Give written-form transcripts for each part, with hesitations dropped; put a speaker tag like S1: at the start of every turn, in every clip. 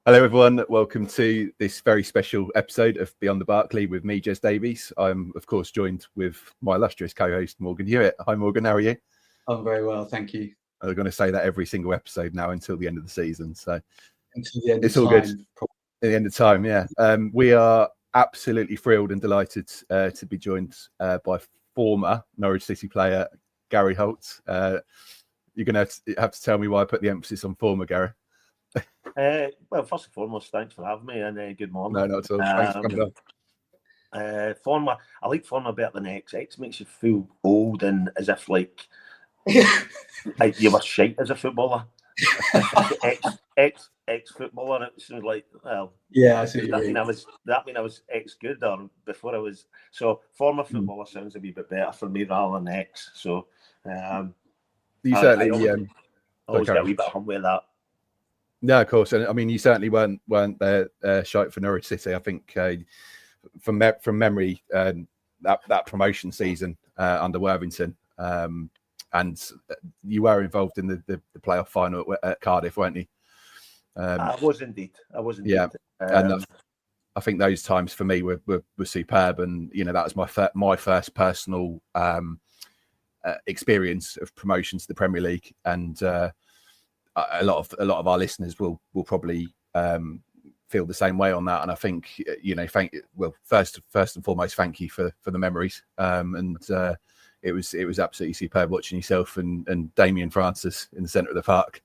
S1: Hello, everyone. Welcome to this very special episode of Beyond the Barclay with me, Jez Davies. I'm, of course, joined with my illustrious co-host, Morgan Hewitt. Hi, Morgan. How are you?
S2: I'm very well, thank you.
S1: I'm going to say that every single episode now until the end of the season. So
S2: until the end
S1: it's
S2: of
S1: all
S2: time.
S1: Good. At the end of time, yeah. We are absolutely thrilled and delighted to be joined by former Norwich City player Gary Holt. You're going to have to tell me why I put the emphasis on former, Gary.
S3: Well, first and foremost, thanks for having me, and good morning.
S1: No, not at all. Thanks for coming on.
S3: Former, I like former better than ex. Ex makes you feel old and as if like you were shite as a footballer. ex footballer. It seems like, well,
S2: yeah, I see.
S3: I was ex good or before I was. So former footballer sounds a wee bit better for me rather than ex. So
S1: you certainly
S3: always get a wee bit hum with that.
S1: No, of course, and I mean you certainly weren't there shite for Norwich City. I think from memory, that promotion season under Worthington, and you were involved in the playoff final at Cardiff, weren't you?
S3: I was indeed.
S1: Yeah, and I think those times for me were superb, and that was my first personal experience of promotion to the Premier League, and a lot of our listeners will probably feel the same way on that. And I think first and foremost, thank you for the memories. And it was absolutely superb watching yourself and Damien Francis in the centre of the park,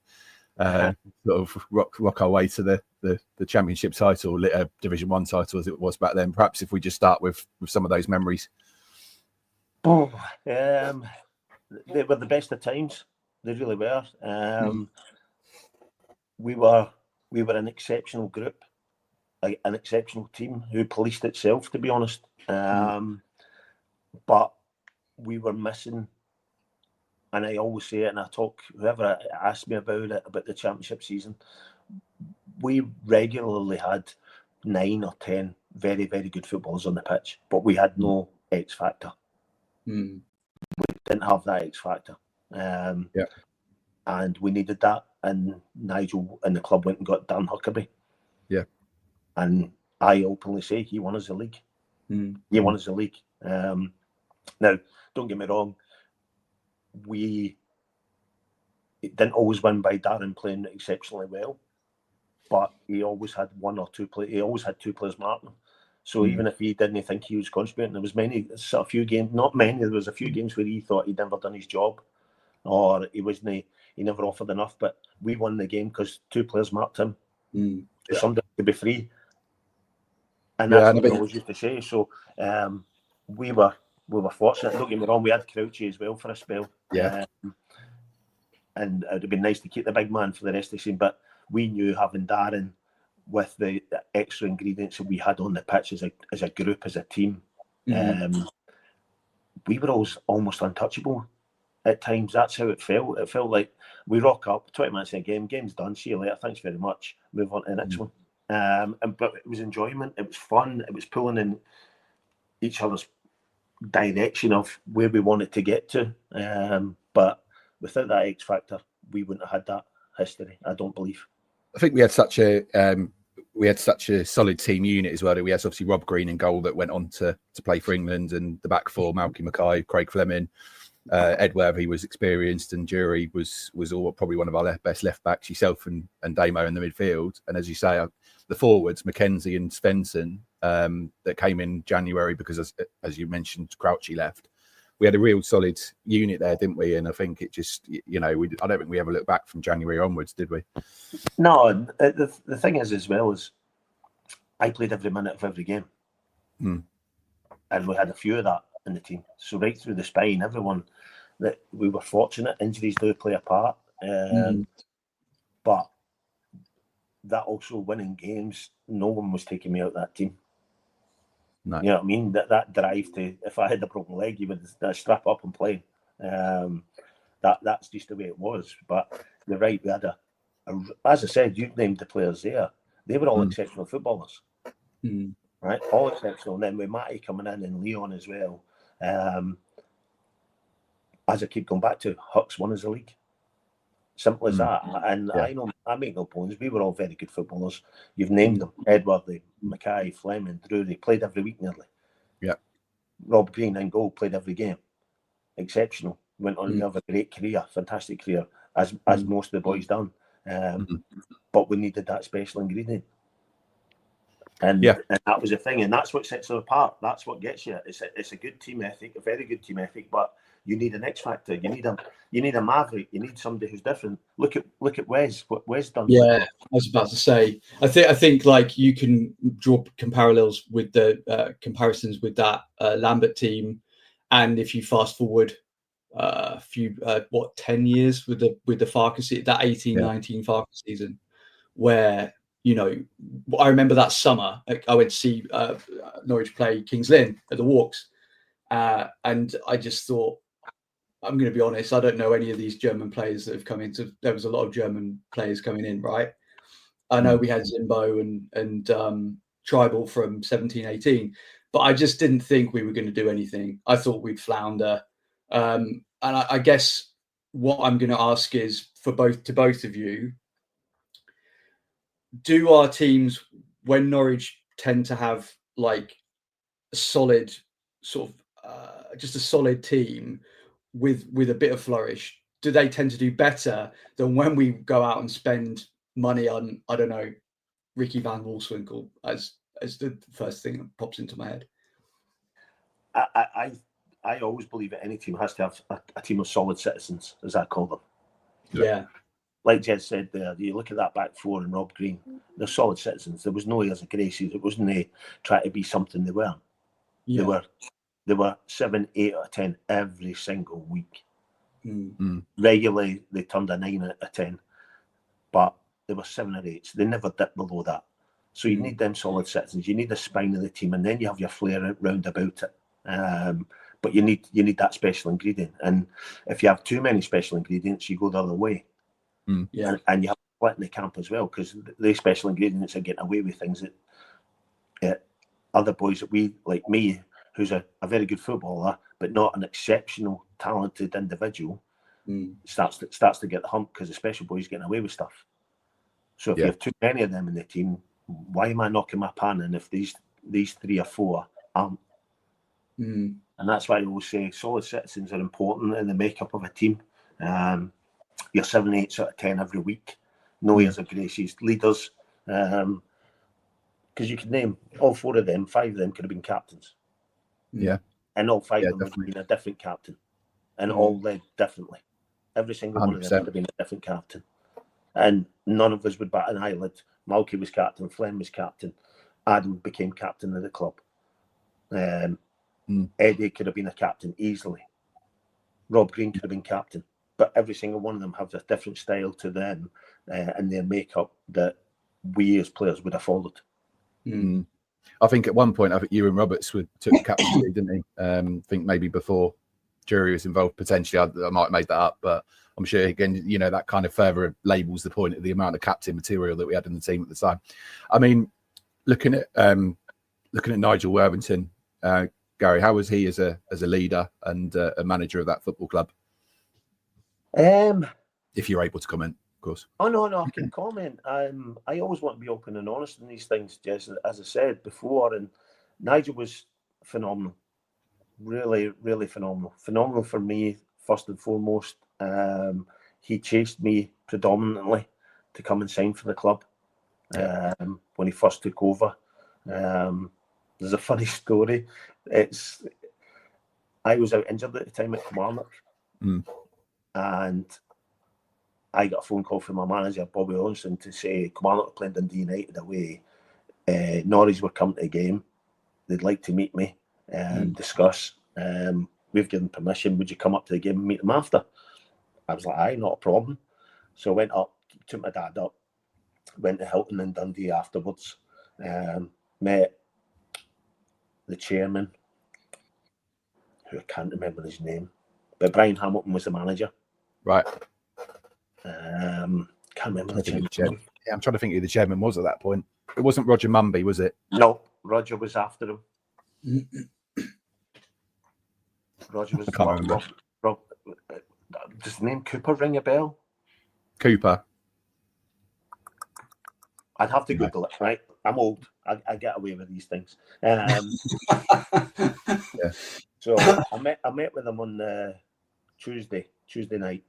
S1: sort of rock our way to the Championship title, Division 1 title as it was back then. Perhaps if we just start with some of those memories.
S3: They were the best of times. They really were. We were an exceptional group, an exceptional team who policed itself, to be honest. But we were missing, and I always say it, and I talk, whoever asked me about the Championship season, we regularly had 9 or 10 very, very good footballers on the pitch, but we had no X factor. We didn't have that X factor. And we needed that, and Nigel and the club went and got Dan Huckerby. Yeah. And I openly say he won us the league. He won us the league. Now, don't get me wrong, we didn't always win by Darren playing exceptionally well, but he always had one or two players. He always had 2 players marking. So even if he didn't think he was contributing, there was a few games, not many, there was a few games where he thought he'd never done his job, or he never offered enough, but we won the game because 2 players marked him. Somebody to be free. And that's what I always used to say. So we were fortunate. Don't get me wrong, we had Crouchy as well for a spell.
S1: Yeah.
S3: And it would have been nice to keep the big man for the rest of the season, but we knew having Darren with the extra ingredients that we had on the pitch as a group, as a team, we were almost untouchable. At times, that's how it felt. It felt like we rock up 20 minutes in a game, game's done, see you later, thanks very much, move on to the next one. But it was enjoyment, it was fun, it was pulling in each other's direction of where we wanted to get to. But without that X factor, we wouldn't have had that history, I don't believe.
S1: I think we had such a solid team unit as well. We had obviously Rob Green in goal that went on to play for England, and the back four, Malky Mackay, Craig Fleming. Ed Worthy was experienced, and Jury was all probably one of our best left backs. Yourself and Damo in the midfield, and as you say, the forwards Mackenzie and Svensson that came in January because, as you mentioned, Crouchy left. We had a real solid unit there, didn't we? And I think it just, I don't think we ever looked back from January onwards, did we?
S3: No, the thing is, as well, is I played every minute of every game, and we had a few of that in the team. So right through the spine, everyone, that we were fortunate. Injuries do play a part, but that also winning games, no one was taking me out of that team. No. You know what I mean? That drive to, if I had a broken leg, you would strap up and play. That's just the way it was. But you're right, we had as I said, you've named the players there. They were all exceptional footballers. Right? All exceptional. And then with Matty coming in and Leon as well. As I keep going back to, Hucks won us the league. Simple as that. And I make no bones. We were all very good footballers. You've named them: Edworthy, Mackay, Fleming, Drury. Played every week nearly.
S1: Yeah.
S3: Rob Green in goal, played every game. Exceptional. Went on to have a great career, fantastic career, as most of the boys done. But we needed that special ingredient. And that was the thing, and that's what sets it apart. That's what gets you. It's a good team ethic, a very good team ethic, but you need an X factor. You need a maverick. You need somebody who's different. Look at Wes. What Wes done.
S4: Yeah, I was about to say. I think like you can draw comparisons with comparisons with that Lambert team, and if you fast forward a few 10 years with the Farkas, that 18-19 Farkas season, where I remember that summer I went to see Norwich play Kings Lynn at the Walks, and I just thought, I'm going to be honest, I don't know any of these German players that have come into. There was a lot of German players coming in, right? I know we had Zimbo and Tribal from 17-18, but I just didn't think we were going to do anything. I thought we'd flounder. And I guess what I'm going to ask is to both of you, do our teams, when Norwich tend to have like a solid sort of just a solid team with a bit of flourish, do they tend to do better than when we go out and spend money on, I don't know, Ricky Van Wolfswinkel as the first thing that pops into my head?
S3: I always believe that any team has to have a team of solid citizens, as I call them.
S4: Yeah.
S3: Like Jed said there, you look at that back four and Rob Green, they're solid citizens. There was no airs of graces. It wasn't they trying to be something they weren't. Yeah. They were 7, 8 out of 10 every single week. Regularly, they turned a 9 out of 10, but they were 7 or 8. So they never dipped below that. So you need them solid citizens. You need the spine of the team, and then you have your flair round about it. But you need that special ingredient. And if you have too many special ingredients, you go the other way.
S4: Yeah.
S3: And you have to split in the camp as well, because the special ingredients are getting away with things that other boys that we, like me, who's a very good footballer, but not an exceptional, talented individual, starts to get the hump because the special boys getting away with stuff. So if you have too many of them in the team, why am I knocking my pan in if these 3 or 4 aren't? And that's why I always say solid citizens are important in the makeup of a team. You're 7, 8 out of 10 every week. No airs of graces. Leaders, because you could name all 4 of them, 5 of them could have been captains.
S1: Yeah.
S3: And all 5 of them would have been a different captain. And all led differently. Every single 100%. One of them would have been a different captain. And none of us would bat an eyelid. Malky was captain, Flem was captain. Adam became captain of the club. Eddie could have been a captain easily. Rob Green could have been captain. But every single one of them have a different style to them and their makeup that we as players would have followed.
S1: I think at one point, I think Ewan Roberts took the captaincy, didn't he? I think maybe before Jury was involved, potentially. I might have made that up, but I'm sure, again, that kind of further labels the point of the amount of captain material that we had in the team at the time. I mean, looking at Nigel Worthington, Gary, how was he as a leader and a manager of that football club? If you're able to comment, of course.
S3: Oh, no, I can comment. I always want to be open and honest in these things, Jess, as I said before. And Nigel was phenomenal. Really, really phenomenal. Phenomenal for me, first and foremost. He chased me predominantly to come and sign for the club when he first took over. There's a funny story. I was out injured at the time at Kilmarnock. And I got a phone call from my manager, Bobby Olsen, to say Kilmarnock playing Dundee United away. Norwich were coming to the game. They'd like to meet me and discuss. We've given permission. Would you come up to the game and meet them after? I was like, aye, not a problem. So I went up, took my dad up, went to Hilton in Dundee afterwards, met the chairman, who I can't remember his name, but Brian Hamilton was the manager.
S1: Right.
S3: Can't remember the chairman.
S1: Yeah, I'm trying to think who the chairman was at that point. It wasn't Roger Mumby, was it?
S3: No, Roger was after him. Roger was.
S1: I can't remember.
S3: Does the name Cooper ring a bell?
S1: Cooper.
S3: I'd have to Google it, right? I'm old. I get away with these things. So I met with them on Tuesday night.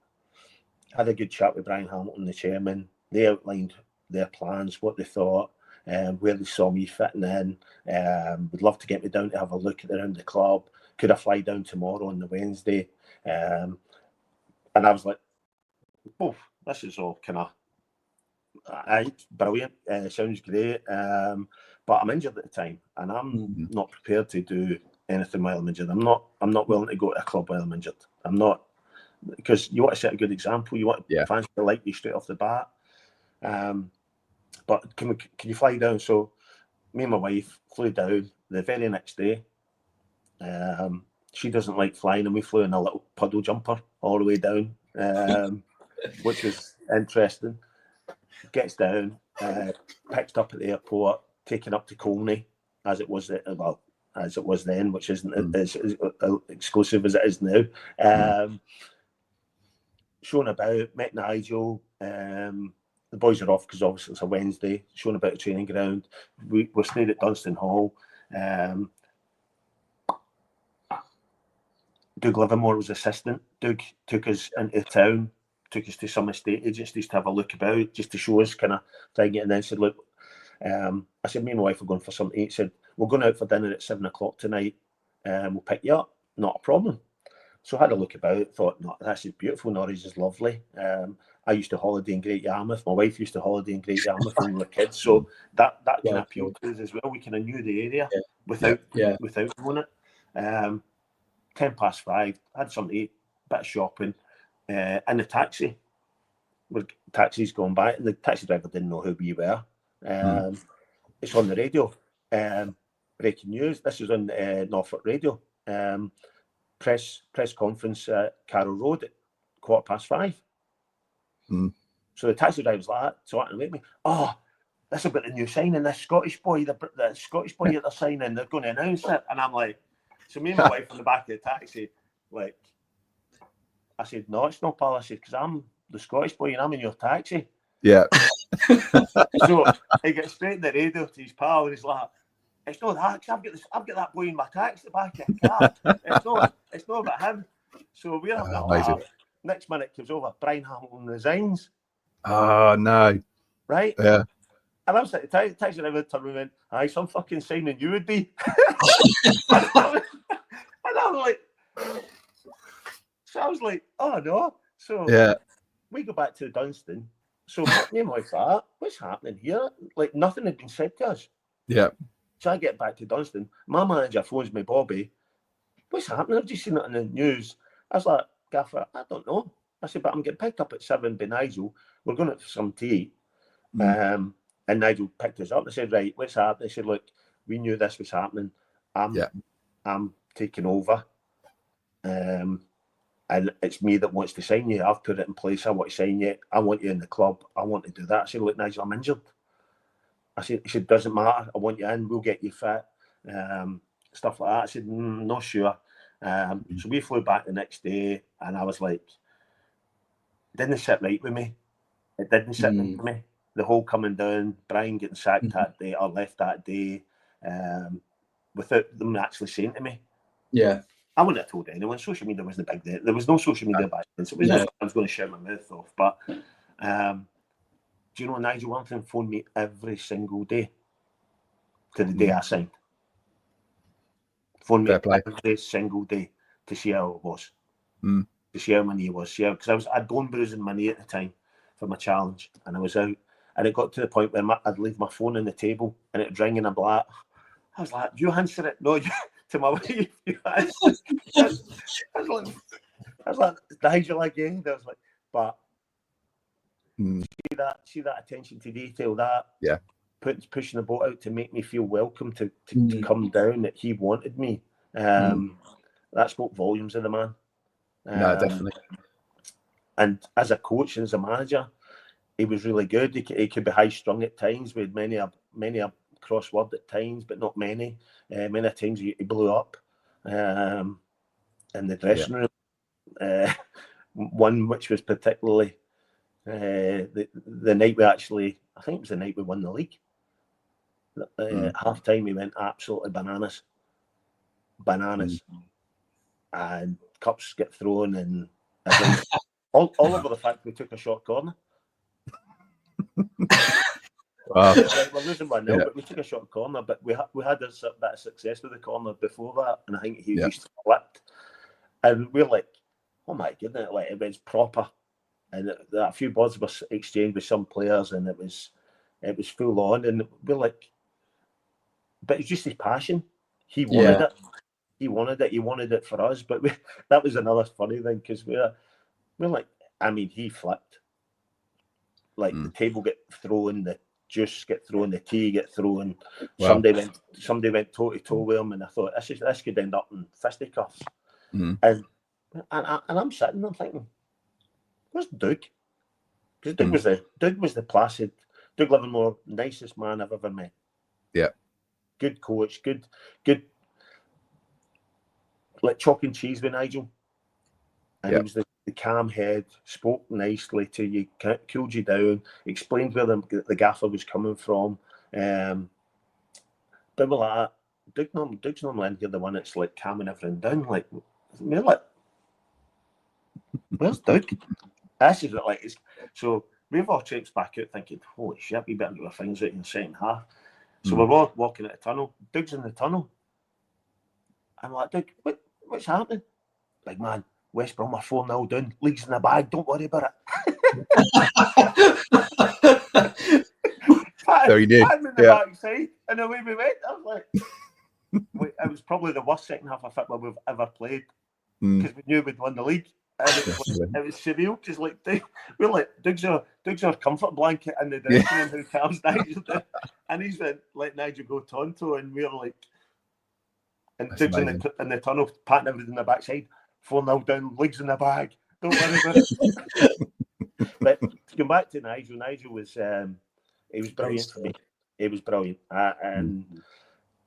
S3: Had a good chat with Brian Hamilton, the chairman. They outlined their plans, what they thought, where they saw me fitting in. Would love to get me down to have a look around the club. Could I fly down tomorrow on the Wednesday? And I was like, oh, this is all kind of brilliant. Sounds great. But I'm injured at the time, and I'm not prepared to do anything while I'm injured. I'm not willing to go to a club while I'm injured. I'm not, because you want to set a good example. You want fans to like you straight off the bat. But can you fly down? So me and my wife flew down the very next day. She doesn't like flying, and we flew in a little puddle jumper all the way down, which was interesting. Gets down, picked up at the airport, taken up to Colney, as it was then, which isn't as exclusive as it is now. Shown about, met Nigel. The boys are off because obviously it's a Wednesday. Shown about the training ground. We're staying at Dunstan Hall. Doug Livermore was assistant. Doug took us into town, took us to some estate agencies to have a look about, just to show us kind of thing, and then said, look, I said, me and my wife are going for something to eat. Said, we're going out for dinner at 7 o'clock tonight, we'll pick you up. Not a problem. So I had a look about, thought, no, this is beautiful, Norwich is lovely. I used to holiday in Great Yarmouth. My wife used to holiday in Great Yarmouth when we were kids. So that kind of appealed to us as well. We kind of knew the area without knowing it. 5:10, had something to eat, bit of shopping, in the taxi. With taxis going by, and the taxi driver didn't know who we were. It's on the radio. Breaking news. This is on Norfolk Radio. Press conference at Carrow Road at 5:15. So the taxi driver's like that, so I can make me. Oh, this is about the new signing. This Scottish boy, the Scottish boy that they're signing, they're going to announce it. And I'm like, so me and my wife in the back of the taxi, like, I said, no, it's not, pal. I said, because I'm the Scottish boy and I'm in your taxi.
S1: Yeah.
S3: So he gets straight in the radio to his pal and he's like, it's not that, because I've got that boy in my taxi back in the car. It's not about him. So we're having a laugh. Next minute comes over, Brian Hamilton resigns. Oh no. Right?
S1: Yeah.
S3: And I was like, the taxi driver turned around and went, aye, some fucking signing you would be. And I was like, oh no. So we go back to the Dunstan. So me and my wife thought, what's happening here? Like nothing had been said to us.
S1: Yeah.
S3: So I get back to Dunstan. My manager phones me, Bobby. What's happening? I've just seen it in the news. I was like, Gaffer, I don't know. I said, but I'm getting picked up at 7 by Nigel. We're going out for some tea. And Nigel picked us up. I said, right, what's happening? I said, look, we knew this was happening. I'm taking over. And it's me that wants to sign you. I've put it in place. I want to sign you. I want you in the club. I want to do that. I said, look, Nigel, I'm injured. He said, doesn't matter. I want you in. We'll get you fit. Stuff like that. I said, not sure. So we flew back the next day, and I was like, it didn't sit right with me. It didn't sit right with me. The whole coming down, Brian getting sacked that day or left that day, without them actually saying to me.
S4: Yeah.
S3: I wouldn't have told anyone. Social media wasn't a big deal. There was no social media back then, so it was not I was going to shout my mouth off. But do you know Nigel Worthington phoned me every single day to the day I signed? Phoned me every single day to see how it was, to see how my knee was, because I'd bone bruising my knee at the time for my challenge, and I was out, and it got to the point where I'd leave my phone on the table and it'd ring and I'm like, I was like, you answer it, no, you, to my wife, you answer. I was like, Nigel again. I was like, but see that attention to detail, that pushing the boat out to make me feel welcome to come down, that he wanted me. That spoke volumes of the man.
S1: No, definitely.
S3: And as a coach and as a manager, he was really good. He could be high strung at times with many a crossword at times, but not many. Many times he blew up in the dressing room. One which was particularly The night we actually, I think it was the night we won the league. At half time, we went absolutely bananas. And cups get thrown, and all over the fact we took a short corner.
S1: Wow.
S3: We're losing 1-0, but we took a short corner. But we had a bit of success with the corner before that, and I think he just flipped. And we're like, oh my goodness, like it was proper. And a few words were exchanged with some players, and it was full on. And we're like, but it's just his passion. He wanted it. He wanted it. He wanted it for us. But that was another funny thing, because we're like, I mean, he flipped. Like the table get thrown, the juice get thrown, the tea get thrown. Wow. Somebody went toe to toe with him, and I thought this could end up in fisticuffs. And I'm sitting there thinking, where's Doug? Because Doug was the placid, Doug Livermore, nicest man I've ever met.
S1: Yeah. Good
S3: coach, good, like chalk and cheese with Nigel. And he was the calm head, spoke nicely to you, cooled you down, explained where the gaffer was coming from. But we're like, Doug's normally the one that's like calming everything down. Like, we're like, where's Doug? This is like, so we've all traipsed back out thinking, holy shit, we better get our things out in the second half. So we're all walking at the tunnel. Doug's in the tunnel. I'm like, Doug, what's happening? Big man, West Brom are 4-0 down. League's in the bag. Don't worry about it.
S1: So he did.
S3: I'm in the backside, and away we went. I was like, it was probably the worst second half of football we've ever played, because we knew we'd won the league. And it was surreal, because like we're like, Doug's our comfort blanket in the direction and who calms Nigel down. And he's went, let Nigel go tonto, and we're like, and Doug's in the tunnel, patting everything in the backside. 4-0 down, legs in the bag. Don't worry about it. But to come back to Nigel was he was brilliant for me. He was brilliant, and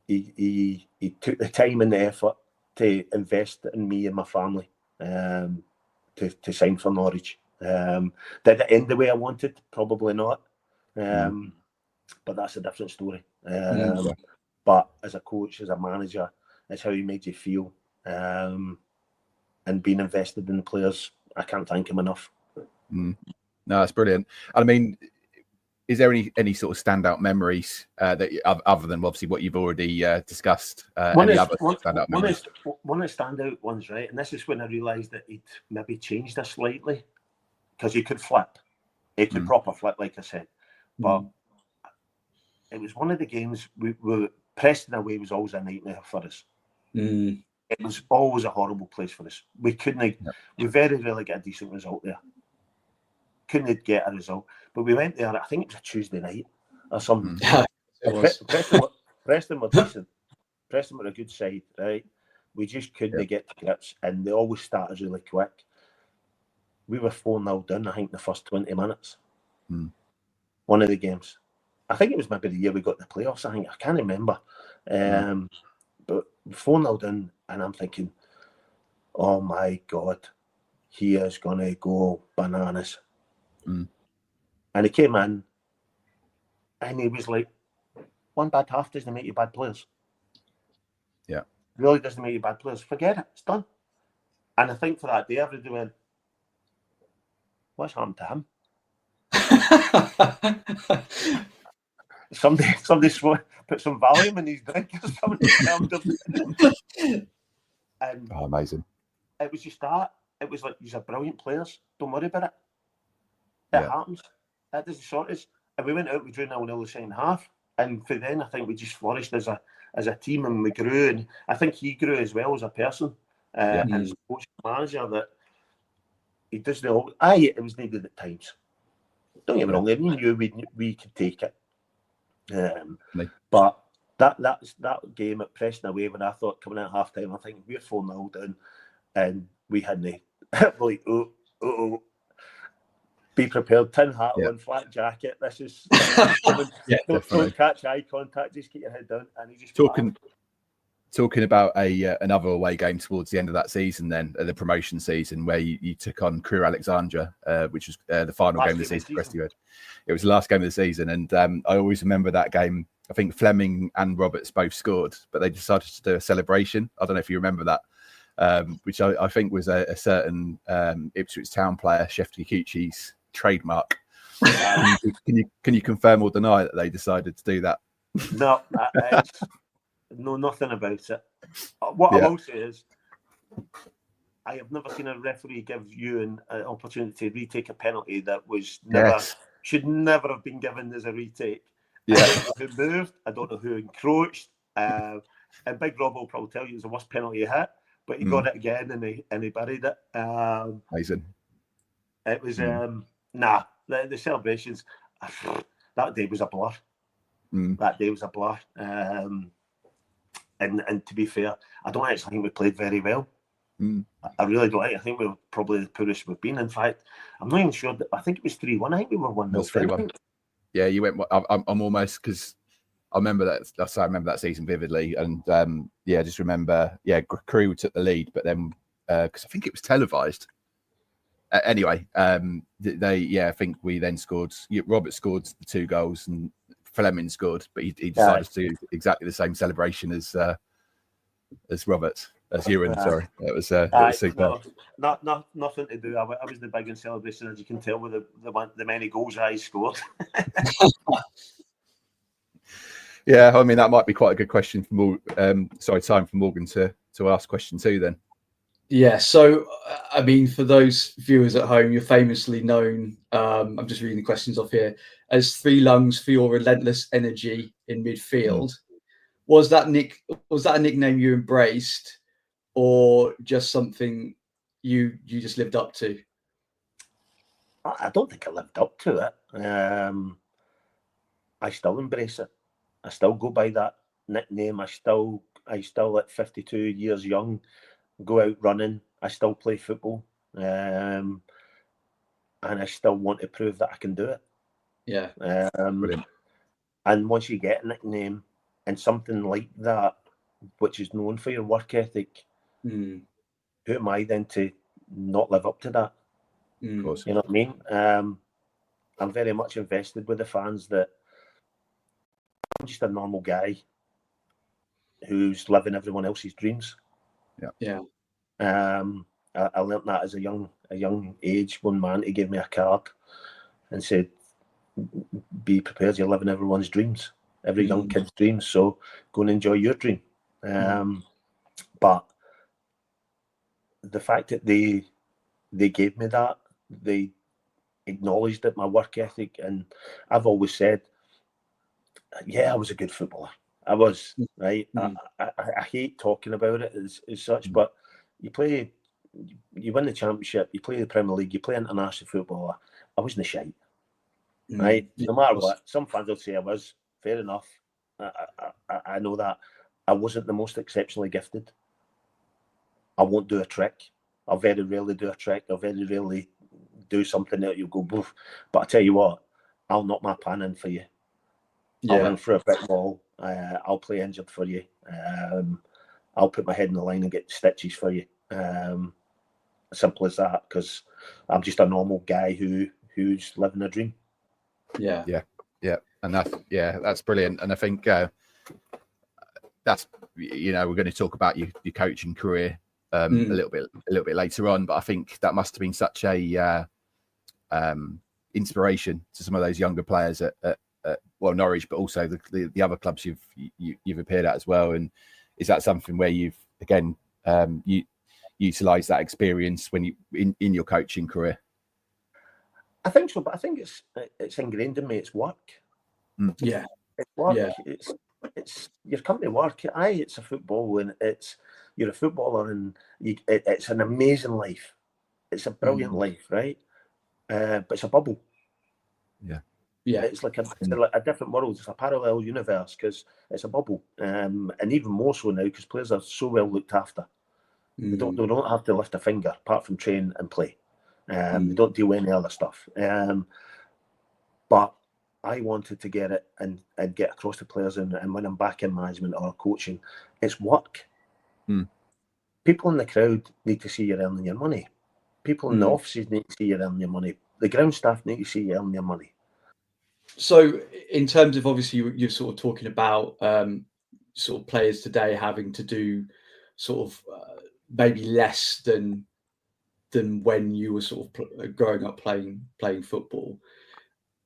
S3: he took the time and the effort to invest in me and my family. To sign for Norwich. Did it end the way I wanted? Probably not. But that's a different story. But as a coach, as a manager, it's how he made you feel. And being invested in the players, I can't thank him enough.
S1: No, that's brilliant. I mean, is there any sort of standout memories that other than obviously what you've already discussed? One of the
S3: standout ones, right? And this is when I realised that he'd maybe changed us slightly, because he could flip. He could proper flip, like I said. But it was one of the games we were Preston away was always a nightmare for us. It was always a horrible place for us. We couldn't. We very rarely get a decent result there. Couldn't get a result, but we went there. I think it was a Tuesday night or something. Preston were decent. Preston were a good side, right? We just couldn't get to grips, and they always started really quick. We were 4-0 down, I think, the first 20 minutes. One of the games. I think it was maybe the year we got the playoffs. I can't remember. But 4-0 down, and I'm thinking, oh my God, he is going to go bananas. And he came in, and he was like, one bad half doesn't make you bad players.
S1: Yeah.
S3: Really doesn't make you bad players. Forget it. It's done. And I think for that day, everybody went, what's happened to him? Somebody put some Valium in his drink or something. And
S1: amazing.
S3: It was just that. It was like, these are brilliant players. Don't worry about it. It happens. That doesn't sort us. And we went out, we drew 0-0 the second half. And for then, I think we just flourished as a team, and we grew. And I think he grew as well as a person. And as a coach manager, that he doesn't always. It was needed at times. Don't get me wrong, we knew we could take it. But that game at Preston away, when I thought coming out half time, I think we're 4-0 down, and we hadn't like, be prepared, tin hat on, flat jacket. This is don't catch eye contact, just keep your head down. And he just
S1: talking about another away game towards the end of that season, then the promotion season, where you took on Crewe Alexandra, which was the final game of the season. It was the last game of the season, and I always remember that game. I think Fleming and Roberts both scored, but they decided to do a celebration. I don't know if you remember that, which I think was a certain Ipswich Town player, Chef Kikuchi's trademark. Can you confirm or deny that they decided to do that?
S3: No, know nothing about it. What I will say is, I have never seen a referee give you an opportunity to retake a penalty that was should never have been given as a retake. I don't know who moved. I don't know who encroached. And Big Rob will probably tell you it was the worst penalty he hit, but he got it again and he buried it.
S1: Amazing.
S3: It was the celebrations. That day was a blur. That day was a blur. And to be fair, I don't actually think we played very well. I really don't. I think we were probably the poorest we've been. In fact, I'm not even sure. I think it was 3-1. I think we were 1-0.
S1: 3-1. Yeah, you went. I'm almost, because I remember that. I remember that season vividly, and I just remember. Yeah, Crewe took the lead, but then because I think it was televised. Anyway, I think we then scored. Robert scored the 2 goals, and Fleming scored, but he decided to do exactly the same celebration as Roberts, as Ewan. Sorry, it was super.
S3: No, nothing to do. I wasn't big in celebration, as you can tell with the many goals I scored.
S1: Yeah, I mean that might be quite a good question for time for Morgan to ask question 2 then.
S4: Yeah, so I mean, for those viewers at home, you're famously known. I'm just reading the questions off here as 3 lungs for your relentless energy in midfield. Was that a nickname you embraced, or just something you just lived up to?
S3: I don't think I lived up to it. I still embrace it. I still go by that nickname. I still at 52 years young, go out running. I still play football, and I still want to prove that I can do it.
S4: Yeah.
S1: Brilliant.
S3: And once you get a nickname and something like that, which is known for your work ethic, who am I then to not live up to that?
S1: Of course.
S3: You know what I mean? I'm very much invested with the fans that I'm just a normal guy who's living everyone else's dreams.
S4: Yeah.
S3: I learnt that as a young age. One man, he gave me a card and said, "Be prepared, you're living everyone's dreams, every young kid's dreams. So go and enjoy your dream." But the fact that they gave me that, they acknowledged it, my work ethic, and I've always said, I was a good footballer. I was, right? I hate talking about it as such, but you win the championship, you play the Premier League, you play international football. I wasn't shite, right? No matter what. Some fans will say I was. Fair enough. I know that. I wasn't the most exceptionally gifted. I won't do a trick. I'll very rarely do a trick. I'll very rarely do something that you'll go boof. But I tell you what, I'll knock my pan in for you. I'll run through a brick wall. I'll play injured for you. I'll put my head in the line and get stitches for you. Simple as that, because I'm just a normal guy who's living a dream.
S1: Yeah. And that's brilliant. And I think that's, we're going to talk about your coaching career a little bit later on, but I think that must have been such a inspiration to some of those younger players at Norwich, but also the other clubs you've appeared at as well. And is that something where you've again you utilize that experience when you in your coaching career?
S3: I think so, but I think it's ingrained in me. It's work.
S4: Yeah,
S3: it's work.
S4: Yeah.
S3: It's your company work. It's a football, and you're a footballer, and it's an amazing life. It's a brilliant life, right? But it's a bubble.
S4: Yeah,
S3: it's like a different world. It's a parallel universe because it's a bubble, and even more so now because players are so well looked after. They don't have to lift a finger apart from train and play. They don't deal with any other stuff. But I wanted to get it and get across to players, and when I'm back in management or coaching, It's work.
S1: Mm.
S3: People in the crowd need to see you earning your money. People in the offices need to see you earning your money. The ground staff need to see you earning your money.
S4: So, in terms of, obviously, you're sort of talking about sort of players today having to do sort of maybe less than when you were sort of growing up playing football.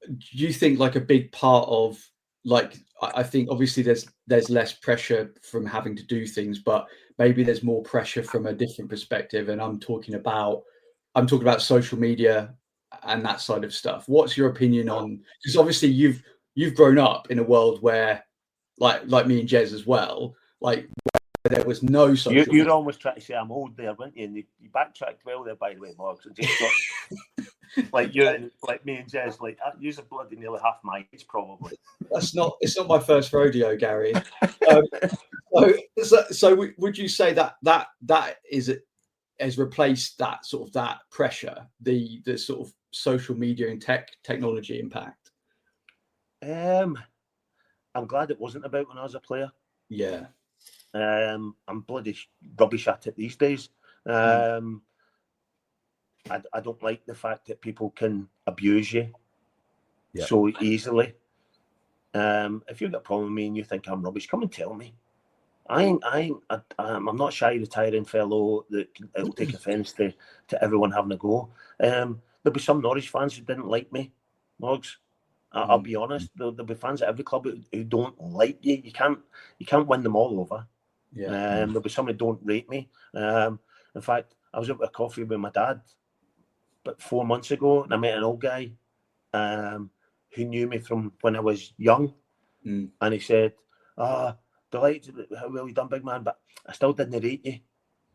S4: Do you think like a big part of, like, I think obviously there's less pressure from having to do things, but maybe there's more pressure from a different perspective, and I'm talking about social media and that side of stuff. What's your opinion on, because obviously you've grown up in a world where like me and Jez as well, like where there was no social
S3: You're almost trying to say I'm old there, weren't you? And you backtracked well there, by the way, Morgs. Like you and like me and Jez, like you're bloody nearly half my age, probably.
S4: It's not my first rodeo, Gary. So would you say that has replaced that sort of that pressure, the sort of social media and technology impact?
S3: I'm glad it wasn't about when I was a player.
S4: Yeah.
S3: I'm bloody rubbish at it these days. I don't like the fact that people can abuse you so easily. If you've got a problem with me and you think I'm rubbish, come and tell me. I'm not a shy retiring fellow that will take offence to everyone having a go. There'll be some Norwich fans who didn't like me, Morgs. I'll be honest. There'll be fans at every club who don't like you. You can't win them all over. There'll be some who don't rate me. In fact, I was out with a coffee with my dad about 4 months ago, and I met an old guy who knew me from when I was young, and he said, delighted how well you done, big man, but I still didn't rate you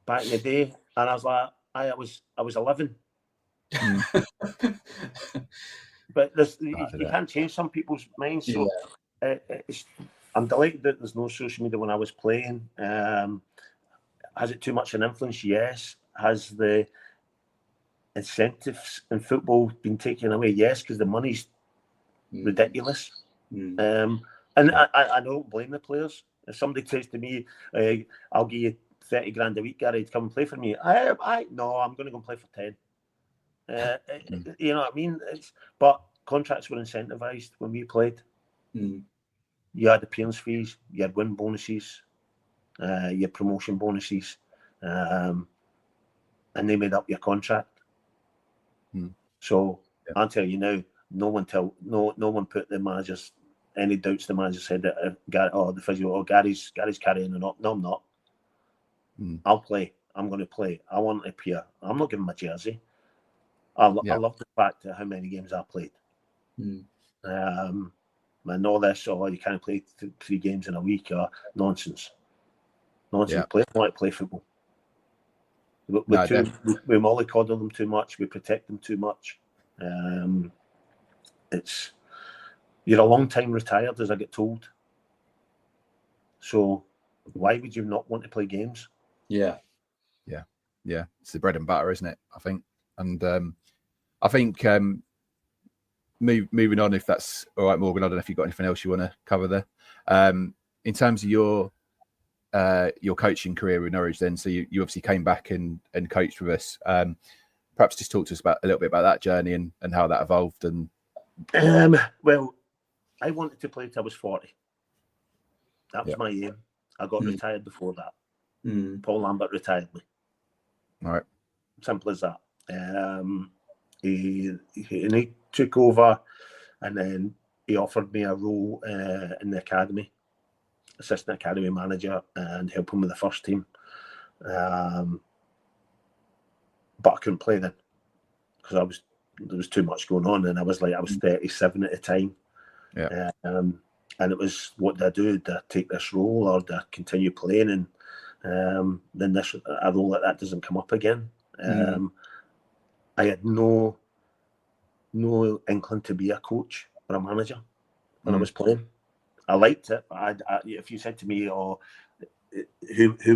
S3: back in the day. And I was like, I was 11. But you can't change some people's minds. So I'm delighted that there's no social media when I was playing. Has it too much an influence? Yes. Has the incentives in football been taken away? Yes, because the money's ridiculous. And I don't blame the players. If somebody says to me, I'll give you 30 grand a week, Gary, to come and play for me, no, I'm going to go and play for 10. You know what I mean? But contracts were incentivised when we played. You had appearance fees, you had win bonuses, you had promotion bonuses, and they made up your contract. So I'll tell you now, no one put the managers any doubts. The manager said that the physio, Gary's carrying it up. No, I'm not. I'll play. I'm going to play. I want to appear. I'm not giving my jersey. I love the fact of how many games I played. And all this, you can't play 3 games in a week, or nonsense. I want to play football. We mollycoddle them too much. We protect them too much. You're a long time retired, as I get told. So why would you not want to play games?
S1: Yeah. It's the bread and butter, isn't it? I think. And I think moving on, if that's all right, Morgan. I don't know if you've got anything else you want to cover there. In terms of your coaching career with Norwich, then, so you obviously came back and coached with us. Perhaps just talk to us a little bit about that journey and how that evolved. And
S3: well, I wanted to play till I was 40. That was my aim. I got retired before that. Paul Lambert retired me.
S1: All right.
S3: Simple as that. He took over, and then he offered me a role in the academy, assistant academy manager, and help him with the first team. But I couldn't play then because there was too much going on, and I was 37 at the time. And it was, what do I do? Do I take this role, or do I continue playing? And then a role like that doesn't come up again. I had no inkling to be a coach or a manager when I was playing. I liked it, but if you said to me, who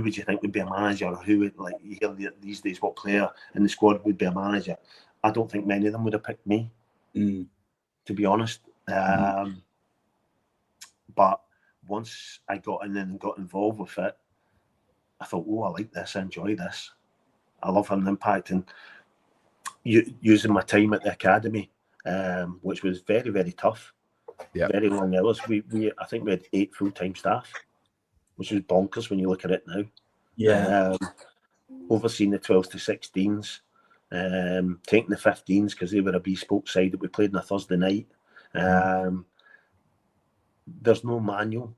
S3: would you think would be a manager, or who would, like, you hear these days, what player in the squad would be a manager? I don't think many of them would have picked me, to be honest. But once I got in and got involved with it, I thought, oh, I like this, I enjoy this. I love having an impact, and using my time at the academy, which was very, very tough.
S1: Yeah.
S3: Very long hours. I think we had 8 full-time staff, which is bonkers when you look at it now.
S4: Yeah.
S3: Overseeing the 12s to 16s, taking the 15s because they were a bespoke side that we played on a Thursday night. There's no manual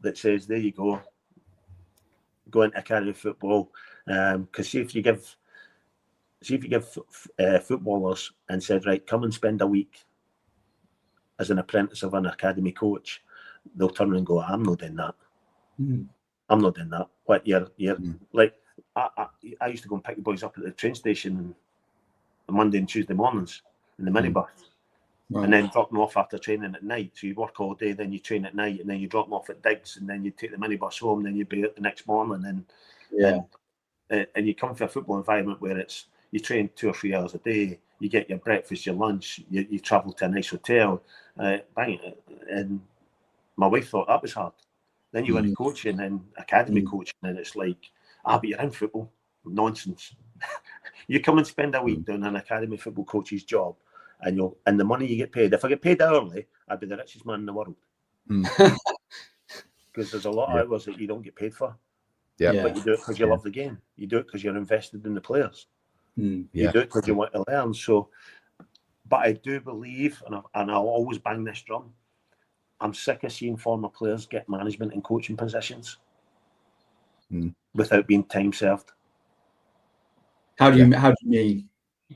S3: that says, there you go into academy football. Because see if you give footballers and said, right, come and spend a week as an apprentice of an academy coach, they'll turn around and go, I'm not doing that. I'm not doing that. What you're like, I used to go and pick the boys up at the train station on Monday and Tuesday mornings in the minibus, and then drop them off after training at night. So you work all day, then you train at night, and then you drop them off at digs, and then you take the minibus home, then you'd be out the next morning, and you come to a football environment where it's you train 2 or 3 hours a day, you get your breakfast, your lunch, you travel to a nice hotel, and my wife thought that was hard. Then you went to coaching and academy coaching, and it's like, but you're in football. Nonsense. You come and spend a week doing an academy football coach's job, and the money you get paid. If I get paid hourly, I'd be the richest man in the world. Because there's a lot of hours that you don't get paid for. But you do it because you love the game. You do it because you're invested in the players. You do it because you want to learn. So, but I do believe, and I'll always bang this drum, I'm sick of seeing former players get management and coaching positions without being time served.
S4: How do you mean?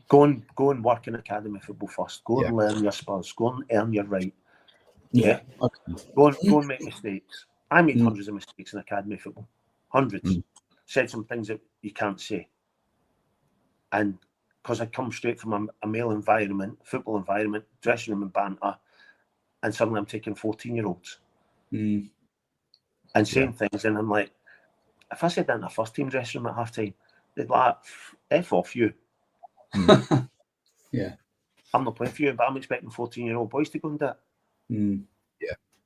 S3: Go and work in academy football first. Go and learn your spurs. Go and earn your right. Okay. Go and make mistakes. I made hundreds of mistakes in academy football. Hundreds. Said some things that you can't say. And because I come straight from a male environment, football environment, dressing room and banter, and suddenly I'm taking 14-year-olds and saying things, and I'm like, if I said that in a first team dressing room at half time, they'd like, F off you. I'm not playing for you, but I'm expecting 14-year-old boys to go and do it.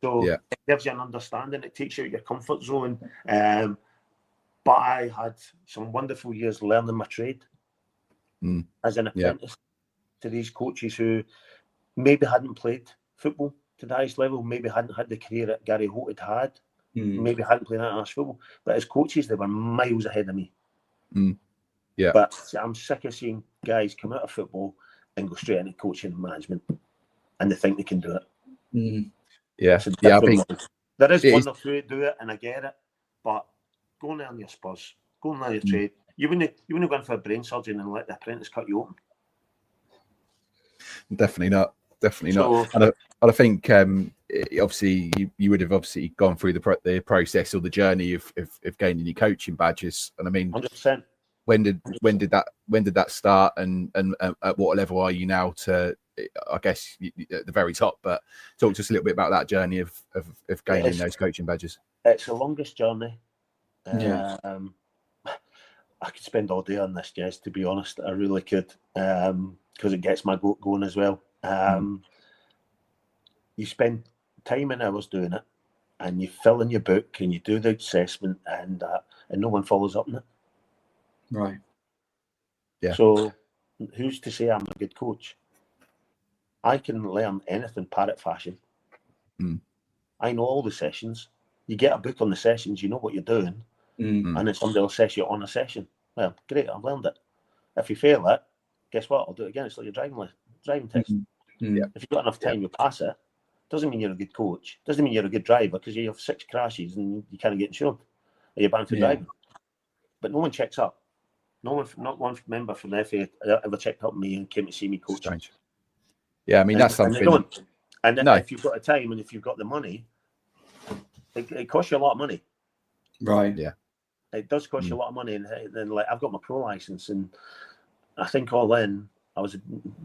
S3: So it gives you an understanding. It takes you out your comfort zone. But I had some wonderful years learning my trade as an apprentice to these coaches who maybe hadn't played football to the highest level, maybe hadn't had the career that Gary Holt had, maybe hadn't played international football. But as coaches, they were miles ahead of me. But I'm sick of seeing guys come out of football and go straight into coaching and management, and they think they can do it. I think there is one or two that do it, and I get it. But go and learn your spurs. Go and learn your trade. You wouldn't go in for a brain surgeon and let the apprentice cut you open.
S1: Definitely not. And I think obviously you would have obviously gone through the process or the journey of gaining your coaching badges. And I mean,
S3: 100%.
S1: When did that start, and at what level are you now to, I guess, at the very top? But talk to us a little bit about that journey of gaining those coaching badges.
S3: It's the longest journey. I could spend all day on this, Jez, to be honest. I really could, because it gets my goat going as well. You spend time and hours doing it, and you fill in your book and you do the assessment, and no one follows up on it.
S4: Right.
S1: Yeah.
S3: So who's to say I'm a good coach? I can learn anything parrot fashion. I know all the sessions. You get a book on the sessions, you know what you're doing, and then somebody will assess you on a session. Well, great, I've learned it. If you fail it, guess what? I'll do it again. It's like your driving test. If you've got enough time, you'll pass it. Doesn't mean you're a good coach. Doesn't mean you're a good driver because you have 6 crashes and you can't get insured. Or you're banned for driving. But no one checks up. Not one member from the FA ever checked up on me and came to see me coach.
S1: Strange. Yeah, I mean, that's something.
S3: And if you've got the time and if you've got the money, it costs you a lot of money.
S4: Right.
S1: Yeah.
S3: It does cost you a lot of money. And then, like, I've got my pro license, and I think all in, I was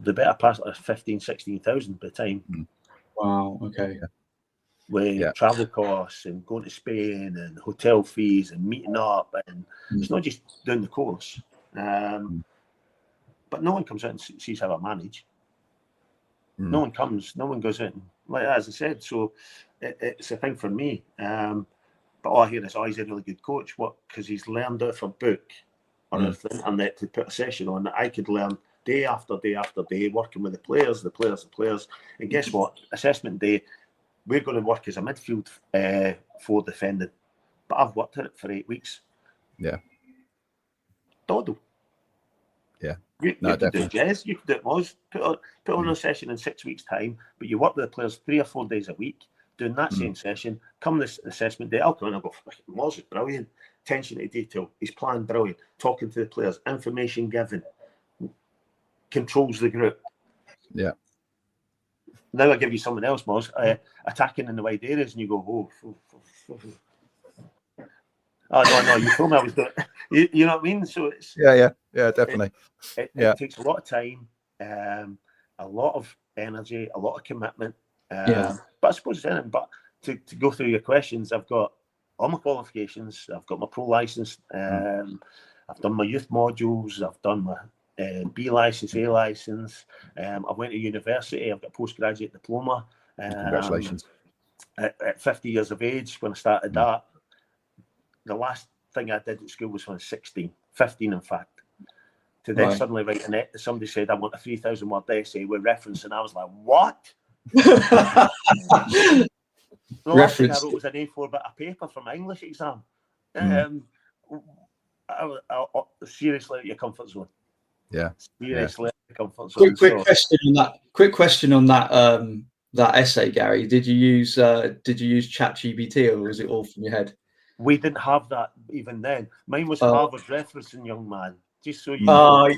S3: the better part of 15,000, 16,000 by the time.
S4: Wow. Okay.
S3: With travel costs and going to Spain and hotel fees and meeting up, and it's not just doing the course. But no one comes out and sees how I manage. No one comes. No one goes out. And, like as I said, so it's a thing for me. But But all I hear is, he's a really good coach. What? Because he's learned off a book or off the internet to put a session on that I could learn day after day after day, working with the players. And guess what? Assessment day, we're going to work as a midfield for defending. But I've worked at it for 8 weeks.
S1: Yeah.
S3: Doddle.
S1: Yeah.
S3: You could do it, Jez. You could do it, Moz. Put on a session in 6 weeks' time, but you work with the players 3 or 4 days a week, doing that same session. Come this assessment day, I'll come in and go, Moz is brilliant. Attention to detail. His plan, brilliant. Talking to the players, information given. Controls the group.
S1: Yeah.
S3: Now I give you something else, Moz. Attacking in the wide areas, and you go, no, you told me I was doing it. You know what I mean? So it's
S1: yeah, definitely.
S3: It takes a lot of time, a lot of energy, a lot of commitment. But I suppose it's anything. But to go through your questions, I've got all my qualifications. I've got my pro license. I've done my youth modules. I've done my B license, A license. I went to university. I've got a postgraduate diploma.
S1: Congratulations.
S3: At 50 years of age, when I started that, the last thing I did at school was when I was 16, 15 in fact. To then suddenly write an essay, somebody said, I want a 3,000 word essay with reference, and I was like, what? The last thing I wrote was an A4 bit of paper for my English exam. Seriously at your comfort zone.
S1: Yeah.
S3: Seriously at your comfort zone.
S4: Quick question on that that essay, Gary. Did you use ChatGPT, or was it all from your head?
S3: We didn't have that even then. Mine was Harvard referencing, young man. Just so you know.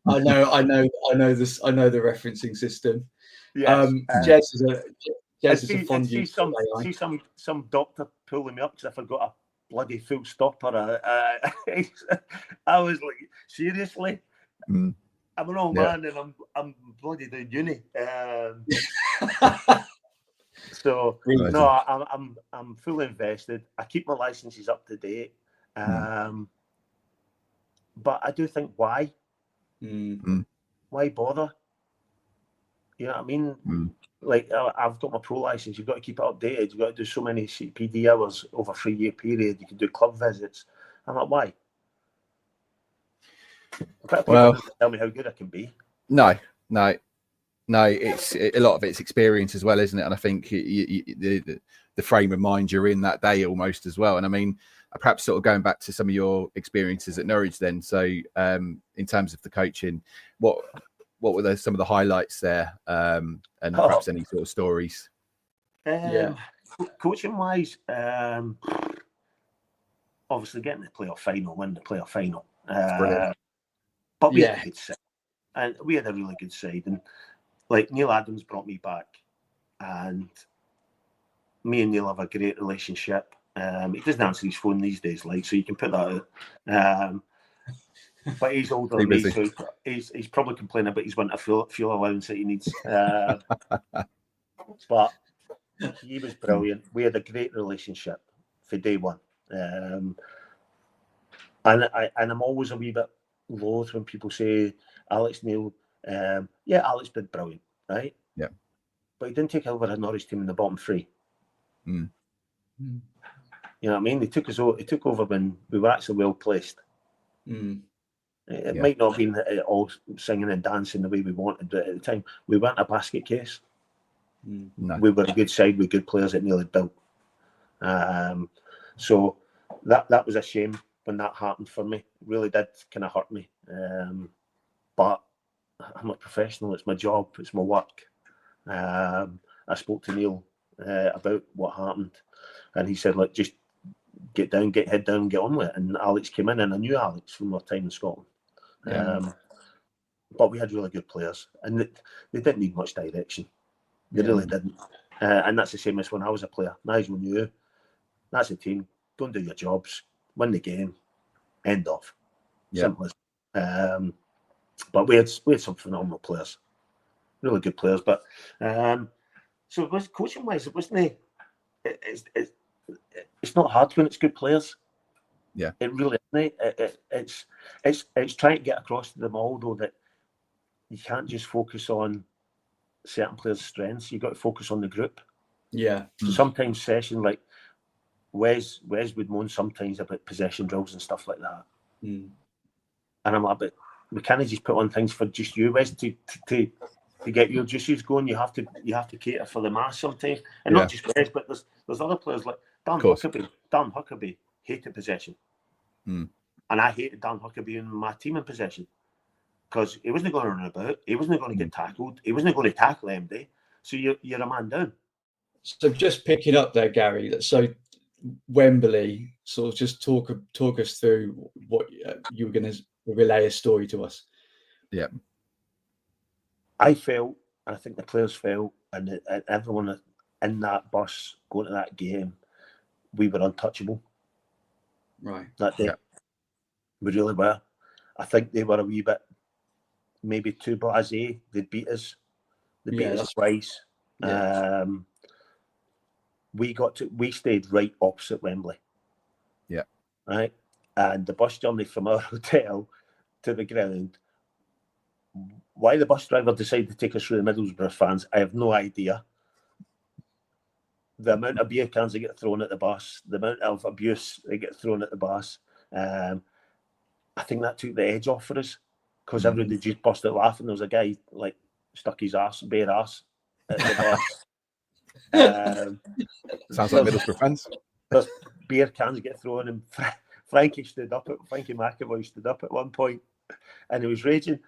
S4: I know this. I know the referencing system.
S3: Yes.
S4: Jez is a fond user.
S3: See some doctor pulling me up because I forgot a bloody full stop or I was like, seriously? I'm an old man and I'm bloody doing uni. So no, I'm fully invested. I keep my licenses up to date, but I do think why bother? You know what I mean? Like I've got my pro license. You've got to keep it updated. You've got to do so many CPD hours over a 3-year period. You can do club visits. I'm like, why? Well, tell me how good I can be.
S1: No. It's a lot of it's experience as well, isn't it? And I think the frame of mind you're in that day almost as well. And I mean, perhaps sort of going back to some of your experiences at Norwich then. So in terms of the coaching, what were some of the highlights there, and perhaps any sort of stories?
S3: Coaching wise, obviously getting the playoff final, winning the playoff final. But we had a good side, and we had a really good side. And like Neil Adams brought me back, and me and Neil have a great relationship. He doesn't answer his phone these days, like, so you can put that out. But he's older than me, so he's probably complaining about his winter fuel allowance that he needs. But he was brilliant. We had a great relationship for day one. And I'm always a wee bit loath when people say Alex Neil. Alex did brilliant, right?
S1: Yeah. But
S3: he didn't take over a Norwich team in the bottom 3. You know what I mean? He took over when we were actually well placed. It might not have been all singing and dancing the way we wanted, but at the time we weren't a basket case.
S1: No.
S3: We were a good side with good players that Neil had built. So that was a shame when that happened for me. It really did kind of hurt me. But I'm a professional. It's my job. It's my work. I spoke to Neil about what happened, and he said, "Look, just get head down, get on with it." And Alex came in, and I knew Alex from our time in Scotland. But we had really good players, and they didn't need much direction. They really didn't. And that's the same as when I was a player. Nigel knew that's the team. Go and do your jobs, win the game, end of. Simple as. But we had some phenomenal players, really good players. But so it was coaching wise, it wasn't. It's not hard when it's good players.
S1: Yeah,
S3: it really isn't. It's trying to get across to them all though that you can't just focus on certain players' strengths. You've got to focus on the group.
S4: Yeah.
S3: So sometimes session like Wes would moan sometimes about possession drills and stuff like that.
S4: Mm.
S3: And I'm like, but we can't just put on things for just you, Wes, to get your juices going. You have to cater for the mass sometimes, and not just Wes, but there's other players like Dan Huckabee. Dan Huckabee hated possession, and I hated Dan Huckabee in my team in possession because he wasn't going to run about, he wasn't going to get tackled, he wasn't going to tackle MD. So you're a man down.
S4: So just picking up there, Gary. So Wembley, sort of just talk us through what you were going to relay a story to us.
S1: Yeah.
S3: I felt, and I think the players felt, and everyone in that bus going to that game, we were untouchable.
S4: Right.
S3: That day. Yeah. We really were. I think they were a wee bit, maybe too blasé. They beat us. They beat us twice. Yeah. We stayed right opposite Wembley.
S1: Yeah.
S3: Right. And the bus journey from our hotel to the ground, why the bus driver decided to take us through the Middlesbrough fans, I have no idea. The amount of beer cans that get thrown at the bus, the amount of abuse that get thrown at the bus, I think that took the edge off for us because everybody just busted laughing. There was a guy like stuck his bare ass at the bus.
S1: Sounds like Middlesbrough fans.
S3: There's beer cans get thrown, and Frankie McAvoy stood up at one point, and he was raging.